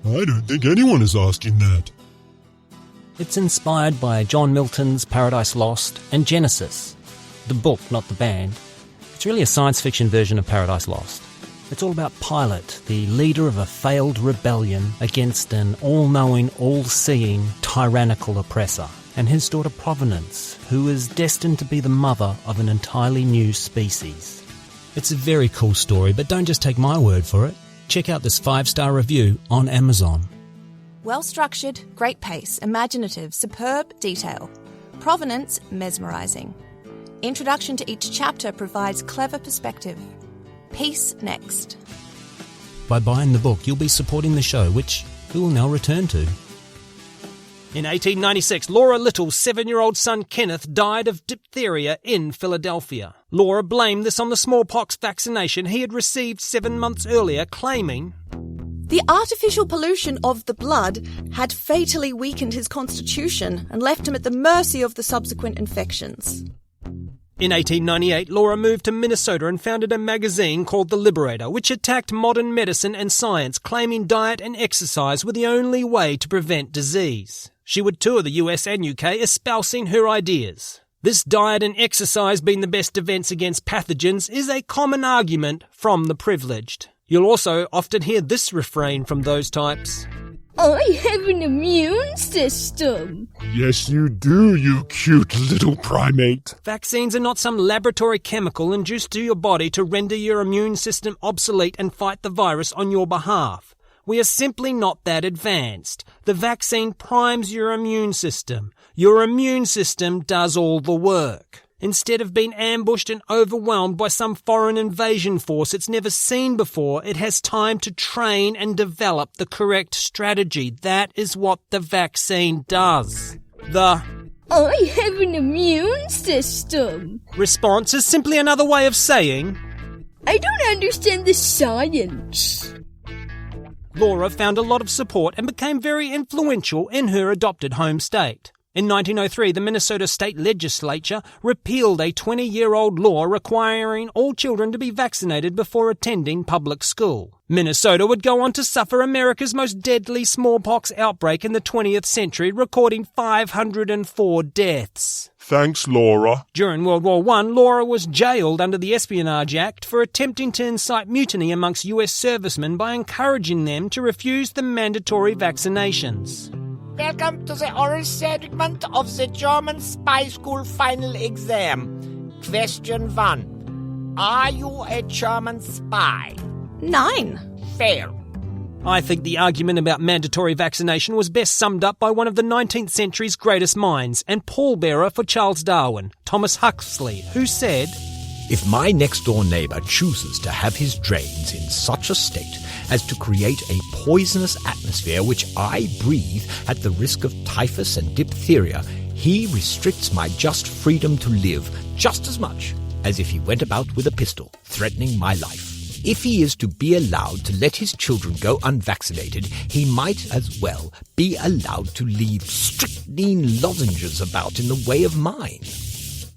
I don't think anyone is asking that. It's inspired by John Milton's Paradise Lost and Genesis. The book, not the band. It's really a science fiction version of Paradise Lost. It's all about Pilate, the leader of a failed rebellion against an all-knowing, all-seeing, tyrannical oppressor, and his daughter Providence, who is destined to be the mother of an entirely new species. It's a very cool story, but don't just take my word for it. Check out this 5-star review on Amazon. Well-structured, great pace, imaginative, superb detail. Provenance, mesmerising. Introduction to each chapter provides clever perspective. Peace next. By buying the book, you'll be supporting the show, which we will now return to. In 1896, Laura Little's 7-year-old son Kenneth died of diphtheria in Philadelphia. Laura blamed this on the smallpox vaccination he had received 7 months earlier, claiming, The artificial pollution of the blood had fatally weakened his constitution and left him at the mercy of the subsequent infections. In 1898, Laura moved to Minnesota and founded a magazine called The Liberator, which attacked modern medicine and science, claiming diet and exercise were the only way to prevent disease. She would tour the US and UK espousing her ideas. This diet and exercise being the best defense against pathogens is a common argument from the privileged. You'll also often hear this refrain from those types. I have an immune system. Yes, you do, you cute little primate. Vaccines are not some laboratory chemical induced to your body to render your immune system obsolete and fight the virus on your behalf. We are simply not that advanced. The vaccine primes your immune system. Your immune system does all the work. Instead of being ambushed and overwhelmed by some foreign invasion force it's never seen before, it has time to train and develop the correct strategy. That is what the vaccine does. The I have an immune system response is simply another way of saying, I don't understand the science. Laura found a lot of support and became very influential in her adopted home state. In 1903, the Minnesota State Legislature repealed a 20-year-old law requiring all children to be vaccinated before attending public school. Minnesota would go on to suffer America's most deadly smallpox outbreak in the 20th century, recording 504 deaths. Thanks, Laura. During World War I, Laura was jailed under the Espionage Act for attempting to incite mutiny amongst US servicemen by encouraging them to refuse the mandatory vaccinations. Welcome to the oral segment of the German spy school final exam. Question 1. Are you a German spy? 9. Fair. I think the argument about mandatory vaccination was best summed up by one of the 19th century's greatest minds and pallbearer for Charles Darwin, Thomas Huxley, who said, If my next-door neighbour chooses to have his drains in such a state as to create a poisonous atmosphere which I breathe at the risk of typhus and diphtheria, he restricts my just freedom to live just as much as if he went about with a pistol, threatening my life. If he is to be allowed to let his children go unvaccinated, he might as well be allowed to leave strychnine lozenges about in the way of mine.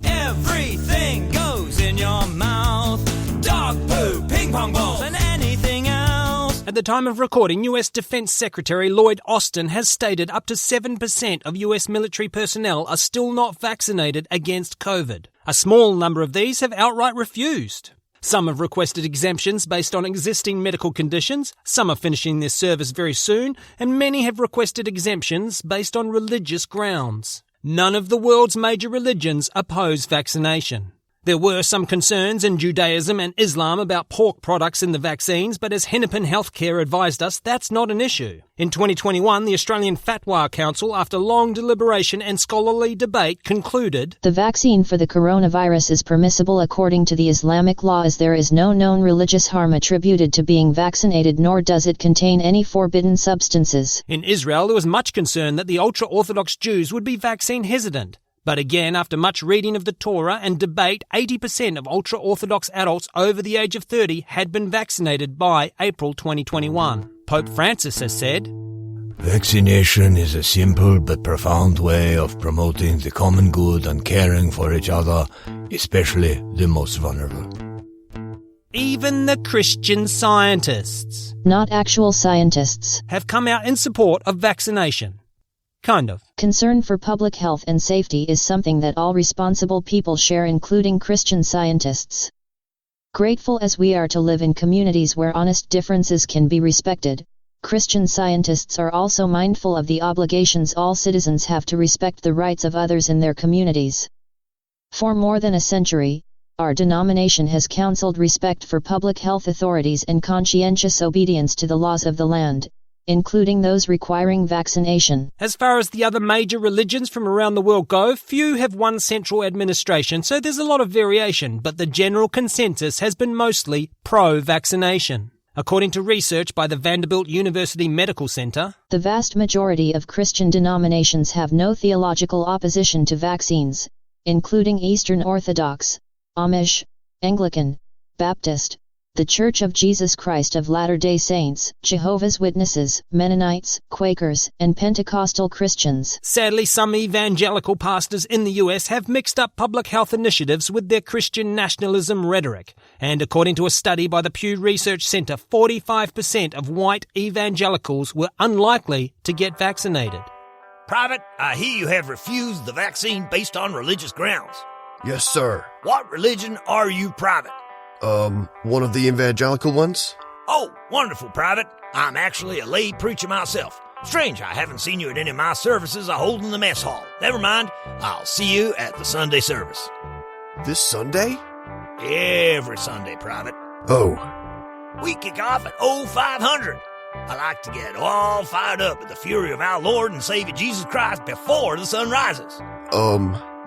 Everything goes in your mouth. Dog poo, ping pong balls, and anything else. At the time of recording, US Defense Secretary Lloyd Austin has stated up to 7% of US military personnel are still not vaccinated against COVID. A small number of these have outright refused. Some have requested exemptions based on existing medical conditions, some are finishing their service very soon, and many have requested exemptions based on religious grounds. None of the world's major religions oppose vaccination. There were some concerns in Judaism and Islam about pork products in the vaccines, but as Hennepin Healthcare advised us, that's not an issue. In 2021, the Australian Fatwa Council, after long deliberation and scholarly debate, concluded, The vaccine for the coronavirus is permissible according to the Islamic law as there is no known religious harm attributed to being vaccinated, nor does it contain any forbidden substances. In Israel, there was much concern that the ultra-Orthodox Jews would be vaccine hesitant. But again, after much reading of the Torah and debate, 80% of ultra-Orthodox adults over the age of 30 had been vaccinated by April 2021. Pope Francis has said, Vaccination is a simple but profound way of promoting the common good and caring for each other, especially the most vulnerable. Even the Christian scientists, not actual scientists, have come out in support of vaccination. Kind of. Concern for public health and safety is something that all responsible people share, including Christian scientists. Grateful as we are to live in communities where honest differences can be respected, Christian scientists are also mindful of the obligations all citizens have to respect the rights of others in their communities. For more than a century, our denomination has counseled respect for public health authorities and conscientious obedience to the laws of the land, including those requiring vaccination. As far as the other major religions from around the world go, few have one central administration, so there's a lot of variation, but the general consensus has been mostly pro-vaccination. According to research by the Vanderbilt University Medical Center, the vast majority of Christian denominations have no theological opposition to vaccines, including Eastern Orthodox, Amish, Anglican, Baptist, The Church of Jesus Christ of Latter-day Saints, Jehovah's Witnesses, Mennonites, Quakers, and Pentecostal Christians. Sadly, some evangelical pastors in the US have mixed up public health initiatives with their Christian nationalism rhetoric. And according to a study by the Pew Research Center, 45% of white evangelicals were unlikely to get vaccinated. Private, I hear you have refused the vaccine based on religious grounds. Yes, sir. What religion are you, Private? One of the evangelical ones? Oh, wonderful, Private. I'm actually a lay preacher myself. Strange I haven't seen you at any of my services I hold in the mess hall. Never mind, I'll see you at the Sunday service. This Sunday? Every Sunday, Private. Oh. We kick off at 0500. I like to get all fired up at the fury of our Lord and Savior Jesus Christ before the sun rises.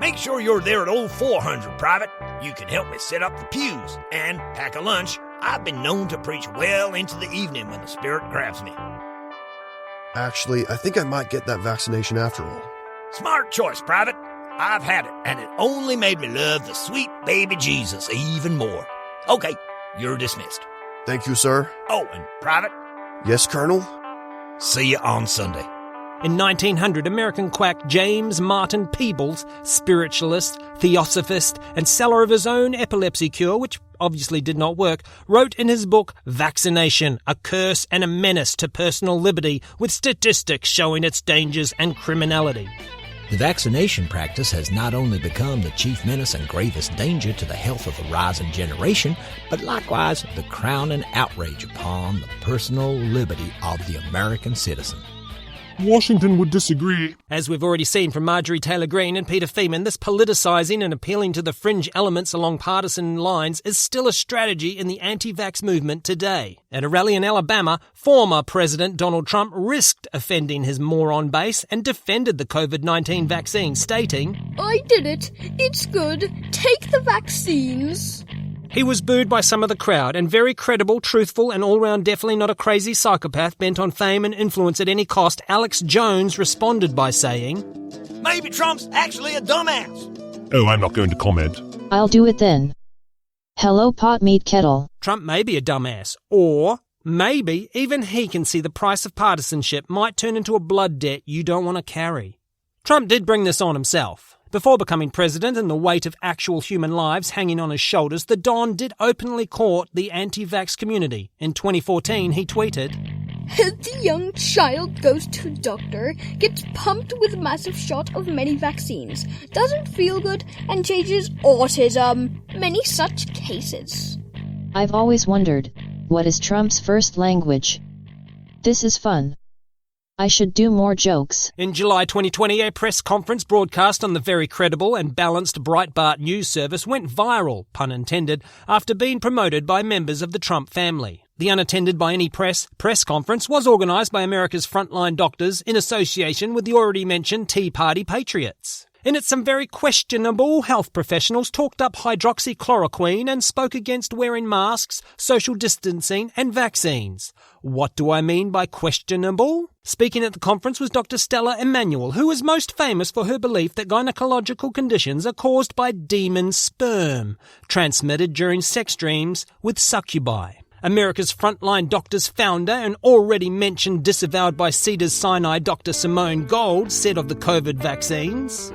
Make sure you're there at Old 400, Private. You can help me set up the pews and pack a lunch. I've been known to preach well into the evening when the Spirit grabs me. Actually, I think I might get that vaccination after all. Smart choice, Private. I've had it, and it only made me love the sweet baby Jesus even more. Okay, you're dismissed. Thank you, sir. Oh, and Private? Yes, Colonel? See you on Sunday. In 1900, American quack James Martin Peebles, spiritualist, theosophist, and seller of his own epilepsy cure, which obviously did not work, wrote in his book Vaccination, a Curse and a Menace to Personal Liberty, with statistics showing its dangers and criminality. The vaccination practice has not only become the chief menace and gravest danger to the health of the rising generation, but likewise the crowning outrage upon the personal liberty of the American citizen. Washington would disagree. As we've already seen from Marjorie Taylor Greene and Peter Feeman, this politicising and appealing to the fringe elements along partisan lines is still a strategy in the anti-vax movement today. At a rally in Alabama, former President Donald Trump risked offending his moron base and defended the COVID-19 vaccine, stating, I did it. It's good. Take the vaccines. He was booed by some of the crowd, and very credible, truthful, and all-round definitely not a crazy psychopath bent on fame and influence at any cost, Alex Jones responded by saying, Maybe Trump's actually a dumbass. Oh, I'm not going to comment. I'll do it then. Hello, pot meat kettle. Trump may be a dumbass, or maybe even he can see the price of partisanship might turn into a blood debt you don't want to carry. Trump did bring this on himself. Before becoming president and the weight of actual human lives hanging on his shoulders, the Don did openly court the anti-vax community. In 2014, he tweeted, Healthy young child goes to doctor, gets pumped with massive shot of many vaccines, doesn't feel good, and changes autism. Many such cases. I've always wondered, what is Trump's first language? This is fun. I should do more jokes. In July 2020, a press conference broadcast on the very credible and balanced Breitbart news service went viral, pun intended, after being promoted by members of the Trump family. The unattended by any press conference was organised by America's frontline doctors in association with the already mentioned Tea Party patriots. In it, some very questionable health professionals talked up hydroxychloroquine and spoke against wearing masks, social distancing and vaccines. What do I mean by questionable? Speaking at the conference was Dr. Stella Emanuel, who is most famous for her belief that gynecological conditions are caused by demon sperm, transmitted during sex dreams with succubi. America's Frontline Doctors founder and already mentioned disavowed by Cedars-Sinai Dr. Simone Gold said of the COVID vaccines,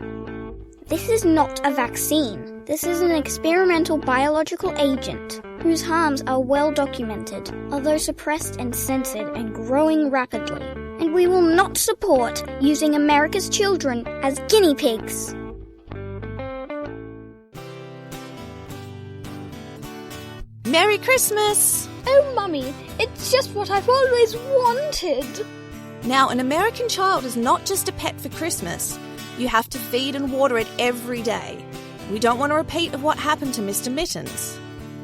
This is not a vaccine. This is an experimental biological agent whose harms are well documented, although suppressed and censored and growing rapidly. And we will not support using America's children as guinea pigs. Merry Christmas! Oh, Mummy, it's just what I've always wanted. Now, an American child is not just a pet for Christmas. You have to feed and water it every day. We don't want a repeat of what happened to Mr. Mittens.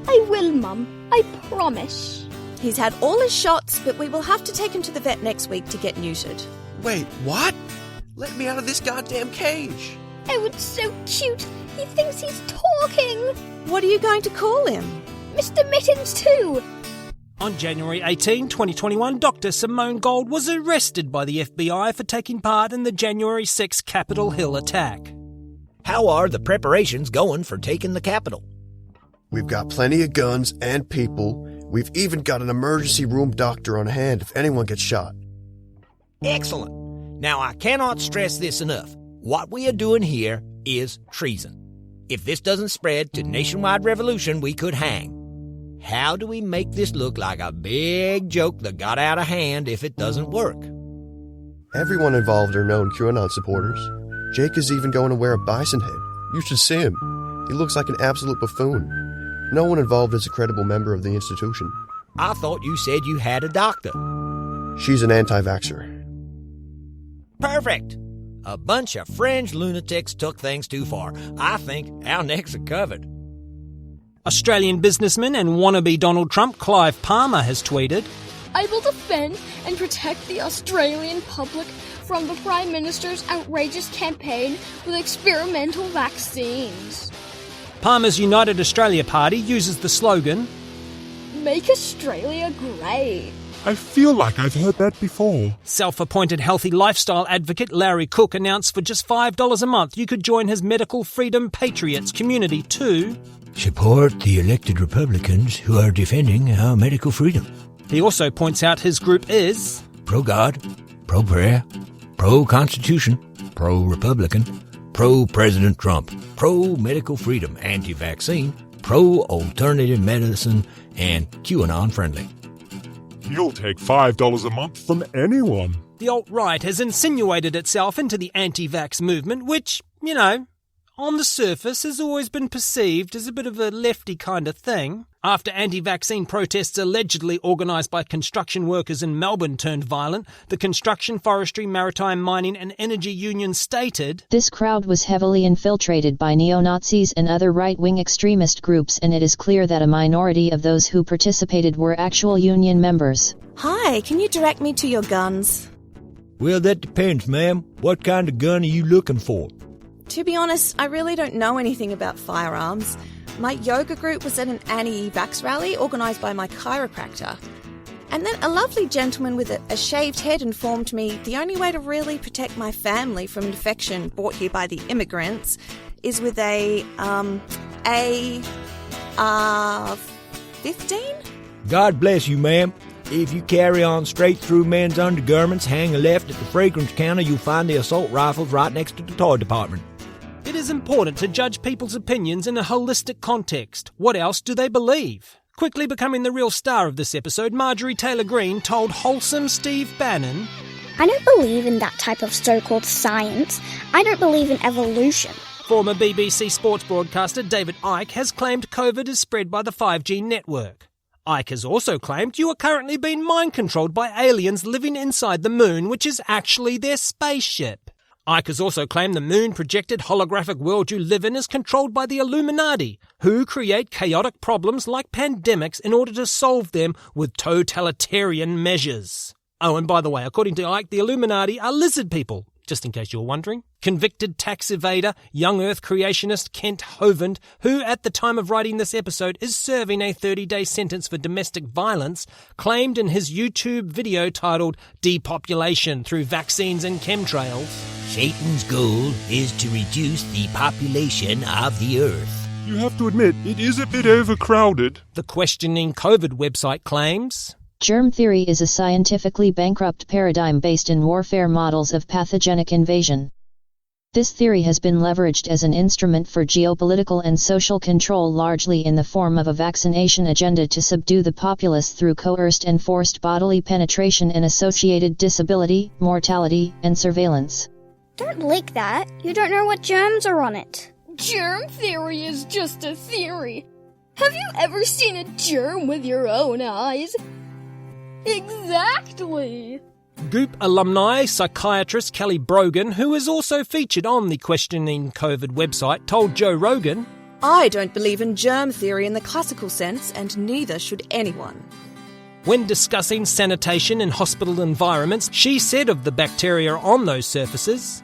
I will, Mum. I promise. He's had all his shots, but we will have to take him to the vet next week to get neutered. Wait, what? Let me out of this goddamn cage. Oh, it's so cute. He thinks he's talking. What are you going to call him? Mr. Mittens too. On January 18, 2021, Dr. Simone Gold was arrested by the FBI for taking part in the January 6 Capitol Hill attack. How are the preparations going for taking the Capitol? We've got plenty of guns and people. We've even got an emergency room doctor on hand if anyone gets shot. Excellent. Now, I cannot stress this enough. What we are doing here is treason. If this doesn't spread to nationwide revolution, we could hang. How do we make this look like a big joke that got out of hand if it doesn't work? Everyone involved are known QAnon supporters. Jake is even going to wear a bison head. You should see him. He looks like an absolute buffoon. No one involved is a credible member of the institution. I thought you said you had a doctor. She's an anti-vaxxer. Perfect. A bunch of fringe lunatics took things too far. I think our necks are covered. Australian businessman and wannabe Donald Trump Clive Palmer has tweeted, I will defend and protect the Australian public from the Prime Minister's outrageous campaign with experimental vaccines. Palmer's United Australia Party uses the slogan, Make Australia great. I feel like I've heard that before. Self-appointed healthy lifestyle advocate Larry Cook announced for just $5 a month you could join his Medical Freedom Patriots community to support the elected Republicans who are defending our medical freedom. He also points out his group is pro-God, pro-prayer, pro-Constitution, pro-Republican, pro-President Trump, pro-medical freedom, anti-vaccine, pro-alternative medicine, and QAnon friendly. You'll take $5 a month from anyone. The alt-right has insinuated itself into the anti-vax movement, which, on the surface has always been perceived as a bit of a lefty kind of thing. After anti-vaccine protests allegedly organised by construction workers in Melbourne turned violent, the Construction, Forestry, Maritime, Mining and Energy Union stated, "This crowd was heavily infiltrated by neo-Nazis and other right-wing extremist groups, and it is clear that a minority of those who participated were actual union members." Hi, can you direct me to your guns? Well, that depends, ma'am. What kind of gun are you looking for? To be honest, I really don't know anything about firearms. My yoga group was at an anti-vax rally organised by my chiropractor. And then a lovely gentleman with a shaved head informed me the only way to really protect my family from infection brought here by the immigrants is with a AR-15? God bless you, ma'am. If you carry on straight through men's undergarments, hang a left at the fragrance counter, you'll find the assault rifles right next to the toy department. It is important to judge people's opinions in a holistic context. What else do they believe? Quickly becoming the real star of this episode, Marjorie Taylor Greene told wholesome Steve Bannon, I don't believe in that type of so-called science. I don't believe in evolution. Former BBC sports broadcaster David Icke has claimed COVID is spread by the 5G network. Icke has also claimed you are currently being mind-controlled by aliens living inside the moon, which is actually their spaceship. Icke has also claimed the moon-projected holographic world you live in is controlled by the Illuminati, who create chaotic problems like pandemics in order to solve them with totalitarian measures. Oh, and by the way, according to Icke, the Illuminati are lizard people, just in case you're wondering. Convicted tax evader, young Earth creationist Kent Hovind, who at the time of writing this episode is serving a 30-day sentence for domestic violence, claimed in his YouTube video titled Depopulation Through Vaccines and Chemtrails, Satan's goal is to reduce the population of the Earth. You have to admit, it is a bit overcrowded. The Questioning COVID website claims, Germ theory is a scientifically bankrupt paradigm based in warfare models of pathogenic invasion. This theory has been leveraged as an instrument for geopolitical and social control, largely in the form of a vaccination agenda to subdue the populace through coerced and forced bodily penetration and associated disability, mortality, and surveillance. Don't lick that. You don't know what germs are on it. Germ theory is just a theory. Have you ever seen a germ with your own eyes? Exactly! Goop alumni psychiatrist Kelly Brogan, who is also featured on the Questioning COVID website, told Joe Rogan, I don't believe in germ theory in the classical sense, and neither should anyone. When discussing sanitation in hospital environments, she said of the bacteria on those surfaces,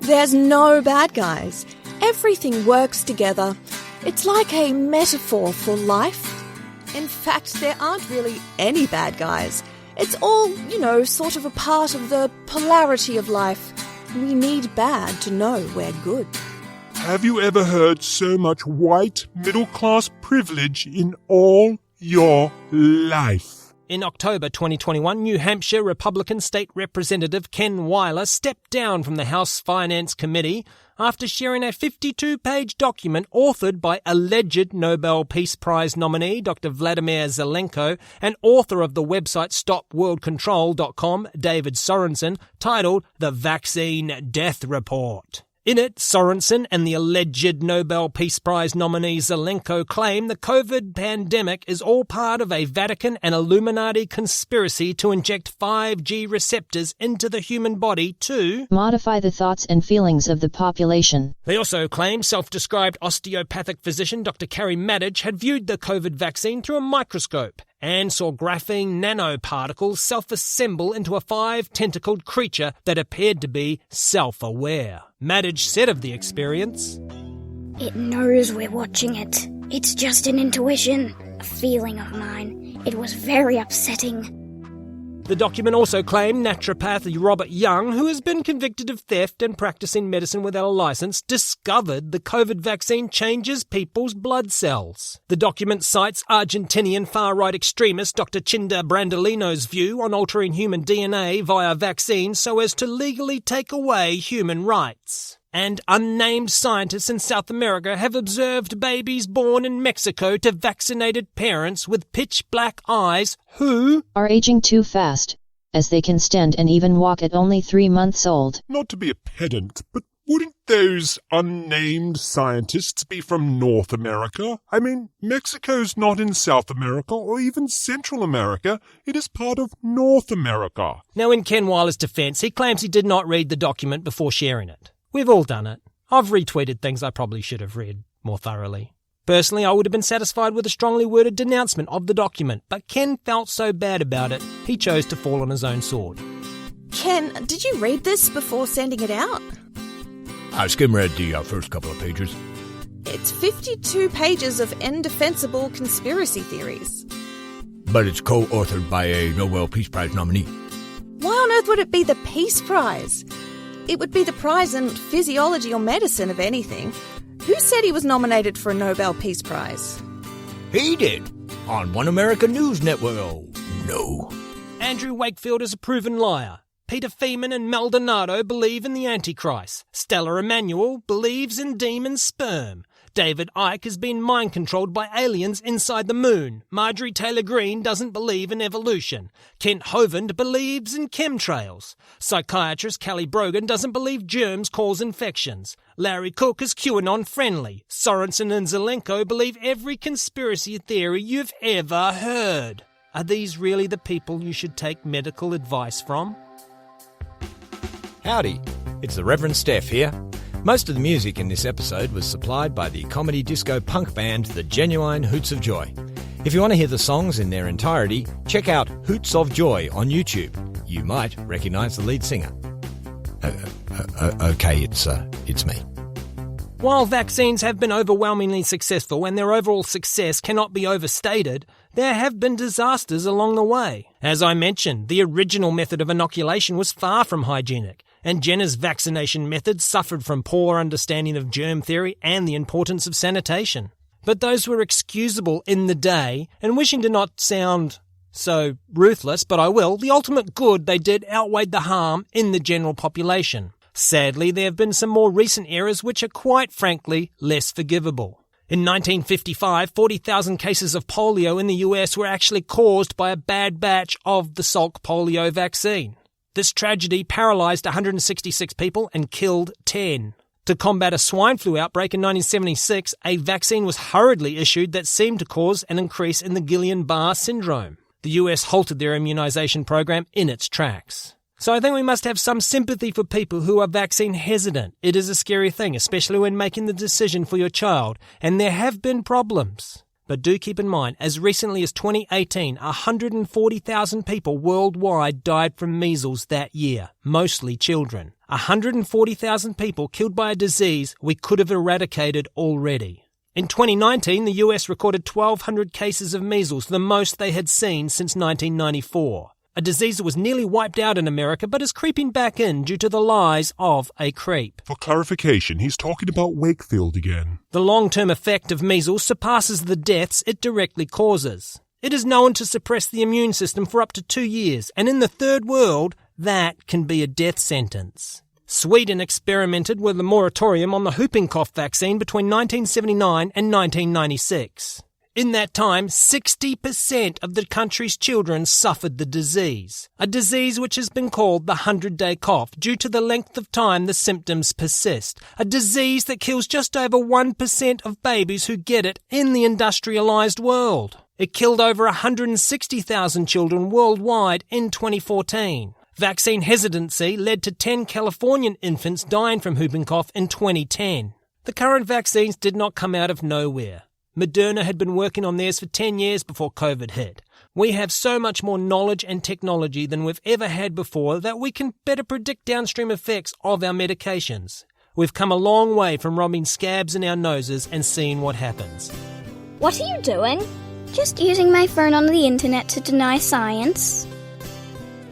There's no bad guys. Everything works together. It's like a metaphor for life. In fact, there aren't really any bad guys. It's all, sort of a part of the polarity of life. We need bad to know we're good. Have you ever heard so much white middle-class privilege in all your life? In October 2021, New Hampshire Republican State Representative Ken Weiler stepped down from the House Finance Committee after sharing a 52-page document authored by alleged Nobel Peace Prize nominee Dr. Vladimir Zelenko and author of the website StopWorldControl.com, David Sorensen, titled The Vaccine Death Report. In it, Sorensen and the alleged Nobel Peace Prize nominee Zelenko claim the COVID pandemic is all part of a Vatican and Illuminati conspiracy to inject 5G receptors into the human body to modify the thoughts and feelings of the population. They also claim self-described osteopathic physician Dr. Carrie Maddich had viewed the COVID vaccine through a microscope and saw graphene nanoparticles self-assemble into a 5-tentacled creature that appeared to be self-aware. Madage said of the experience, "It knows we're watching it. It's just an intuition, a feeling of mine. It was very upsetting." The document also claimed naturopath Robert Young, who has been convicted of theft and practicing medicine without a license, discovered the COVID vaccine changes people's blood cells. The document cites Argentinian far-right extremist Dr. Chinda Brandolino's view on altering human DNA via vaccines so as to legally take away human rights. And unnamed scientists in South America have observed babies born in Mexico to vaccinated parents with pitch-black eyes who are aging too fast, as they can stand and even walk at only 3 months old. Not to be a pedant, but wouldn't those unnamed scientists be from North America? I mean, Mexico's not in South America or even Central America. It is part of North America. Now, in Ken Wyler's defense, he claims he did not read the document before sharing it. We've all done it. I've retweeted things I probably should have read more thoroughly. Personally, I would have been satisfied with a strongly worded denouncement of the document, but Ken felt so bad about it, he chose to fall on his own sword. Ken, did you read this before sending it out? I skim-read the first couple of pages. It's 52 pages of indefensible conspiracy theories. But it's co-authored by a Nobel Peace Prize nominee. Why on earth would it be the Peace Prize? It would be the prize in physiology or medicine, if anything. Who said he was nominated for a Nobel Peace Prize? He did, on One American News Network. No. Andrew Wakefield is a proven liar. Peter Feeman and Maldonado believe in the Antichrist. Stella Emanuel believes in demon sperm. David Icke has been mind-controlled by aliens inside the moon. Marjorie Taylor Greene doesn't believe in evolution. Kent Hovind believes in chemtrails. Psychiatrist Kelly Brogan doesn't believe germs cause infections. Larry Cook is QAnon-friendly. Sorensen and Zelenko believe every conspiracy theory you've ever heard. Are these really the people you should take medical advice from? Howdy, it's the Reverend Steph here. Most of the music in this episode was supplied by the comedy disco punk band The Genuine Hoots of Joy. If you want to hear the songs in their entirety, check out Hoots of Joy on YouTube. You might recognise the lead singer. Okay, it's me. While vaccines have been overwhelmingly successful and their overall success cannot be overstated, there have been disasters along the way. As I mentioned, the original method of inoculation was far from hygienic, and Jenner's vaccination method suffered from poor understanding of germ theory and the importance of sanitation. But those were excusable in the day, and wishing to not sound so ruthless, but I will, the ultimate good they did outweighed the harm in the general population. Sadly, there have been some more recent errors which are quite frankly less forgivable. In 1955, 40,000 cases of polio in the US were actually caused by a bad batch of the Salk polio vaccine. This tragedy paralysed 166 people and killed 10. To combat a swine flu outbreak in 1976, a vaccine was hurriedly issued that seemed to cause an increase in the Guillain-Barré syndrome. The US halted their immunisation program in its tracks. So I think we must have some sympathy for people who are vaccine hesitant. It is a scary thing, especially when making the decision for your child, and there have been problems. But do keep in mind, as recently as 2018, 140,000 people worldwide died from measles that year, mostly children. 140,000 people killed by a disease we could have eradicated already. In 2019, the US recorded 1,200 cases of measles, the most they had seen since 1994. A disease that was nearly wiped out in America but is creeping back in due to the lies of a creep. For clarification, he's talking about Wakefield again. The long-term effect of measles surpasses the deaths it directly causes. It is known to suppress the immune system for up to 2 years, and in the third world, that can be a death sentence. Sweden experimented with a moratorium on the whooping cough vaccine between 1979 and 1996. In that time, 60% of the country's children suffered the disease, a disease which has been called the 100-day cough due to the length of time the symptoms persist, a disease that kills just over 1% of babies who get it in the industrialized world. It killed over 160,000 children worldwide in 2014. Vaccine hesitancy led to 10 Californian infants dying from whooping cough in 2010. The current vaccines did not come out of nowhere. Moderna had been working on theirs for 10 years before COVID hit. We have so much more knowledge and technology than we've ever had before that we can better predict downstream effects of our medications. We've come a long way from rubbing scabs in our noses and seeing what happens. What are you doing? Just using my phone on the internet to deny science.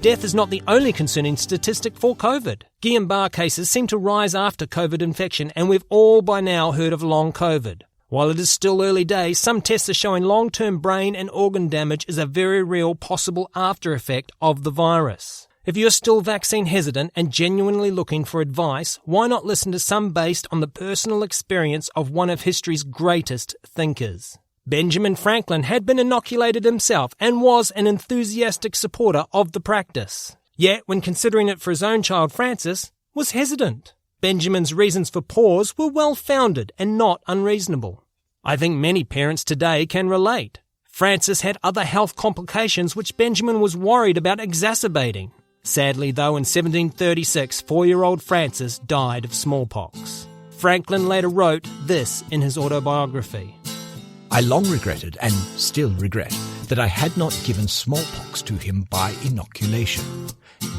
Death is not the only concerning statistic for COVID. Guillain-Barré cases seem to rise after COVID infection, and we've all by now heard of long COVID. While it is still early days, some tests are showing long-term brain and organ damage is a very real possible after effect of the virus. If you're still vaccine hesitant and genuinely looking for advice, why not listen to some based on the personal experience of one of history's greatest thinkers? Benjamin Franklin had been inoculated himself and was an enthusiastic supporter of the practice. Yet, when considering it for his own child Francis, was hesitant. Benjamin's reasons for pause were well-founded and not unreasonable. I think many parents today can relate. Francis had other health complications which Benjamin was worried about exacerbating. Sadly, though, in 1736, 4-year-old Francis died of smallpox. Franklin later wrote this in his autobiography. I long regretted, and still regret, that I had not given smallpox to him by inoculation.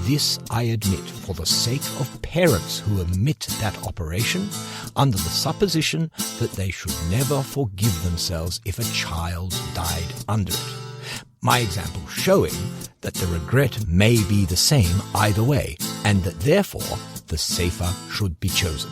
This I admit for the sake of parents who omit that operation, under the supposition that they should never forgive themselves if a child died under it. My example showing that the regret may be the same either way, and that therefore the safer should be chosen.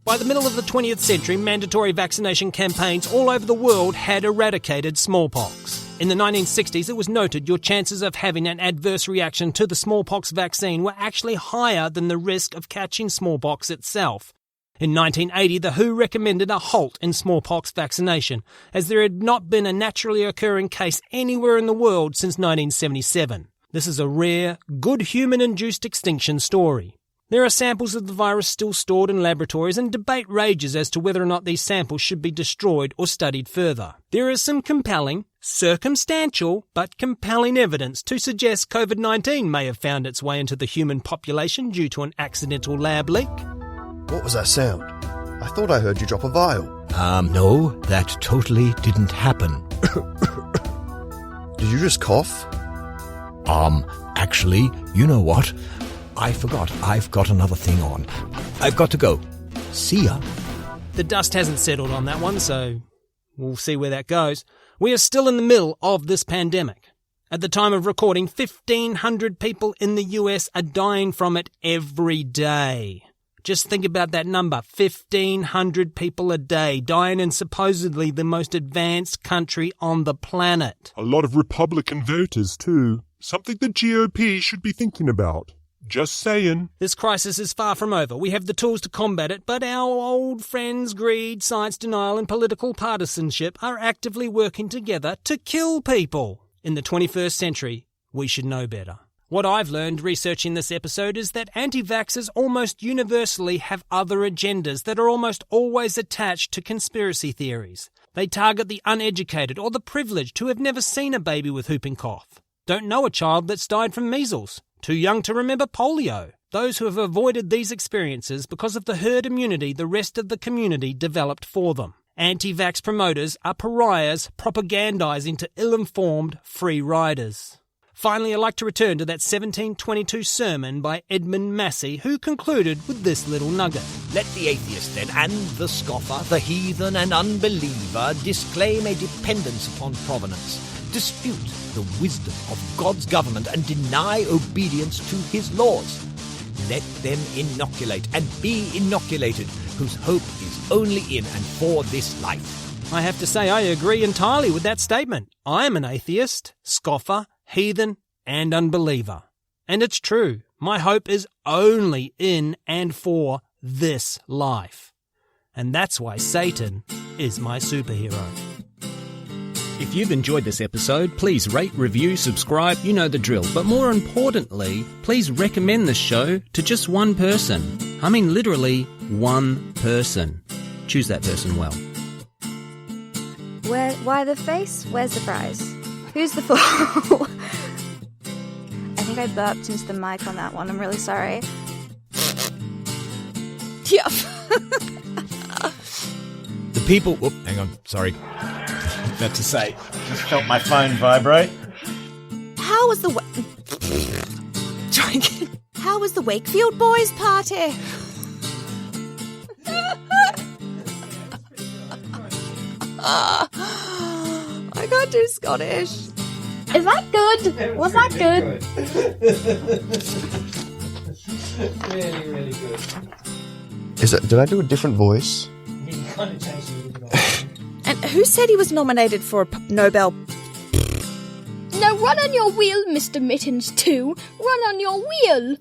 By the middle of the 20th century, mandatory vaccination campaigns all over the world had eradicated smallpox. In the 1960s, it was noted your chances of having an adverse reaction to the smallpox vaccine were actually higher than the risk of catching smallpox itself. In 1980, the WHO recommended a halt in smallpox vaccination, as there had not been a naturally occurring case anywhere in the world since 1977. This is a rare, good human-induced extinction story. There are samples of the virus still stored in laboratories, and debate rages as to whether or not these samples should be destroyed or studied further. There is some compelling, circumstantial, but compelling evidence to suggest COVID-19 may have found its way into the human population due to an accidental lab leak. What was that sound? I thought I heard you drop a vial. No, that totally didn't happen. Did you just cough? Actually, you know what? I forgot. I've got another thing on. I've got to go. See ya. The dust hasn't settled on that one, so we'll see where that goes. We are still in the middle of this pandemic. At the time of recording, 1,500 people in the US are dying from it every day. Just think about that number, 1,500 people a day dying in supposedly the most advanced country on the planet. A lot of Republican voters, too. Something the GOP should be thinking about. Just saying. This crisis is far from over. We have the tools to combat it, but our old friends, greed, science denial and political partisanship are actively working together to kill people. In the 21st century, we should know better. What I've learned researching this episode is that anti-vaxxers almost universally have other agendas that are almost always attached to conspiracy theories. They target the uneducated or the privileged who have never seen a baby with whooping cough, don't know a child that's died from measles, too young to remember polio. Those who have avoided these experiences because of the herd immunity the rest of the community developed for them. Anti-vax promoters are pariahs propagandizing to ill-informed free riders. Finally, I'd like to return to that 1722 sermon by Edmund Massey, who concluded with this little nugget. Let the atheist then, and the scoffer, the heathen and unbeliever, disclaim a dependence upon providence, dispute the wisdom of God's government, and deny obedience to his laws. Let them inoculate and be inoculated, whose hope is only in and for this life. I have to say I agree entirely with that statement. I am an atheist, scoffer, heathen and unbeliever. And it's true. My hope is only in and for this life. And that's why Satan is my superhero. If you've enjoyed this episode, please rate, review, subscribe, you know the drill. But more importantly, please recommend this show to just one person. I mean literally one person. Choose that person well. Why the face? Where's the prize? Who's the fool? I think I burped into the mic on that one. I'm really sorry. Yeah. The people... hang on, sorry. About to say, just felt my phone vibrate. How was the How was the Wakefield boys' party? I can't do Scottish. Is that good? Was that good? Really, really good. Did I do a different voice? You kind of changed it. And who said he was nominated for a Nobel? Now run on your wheel, Mr. Mittens 2. Run on your wheel.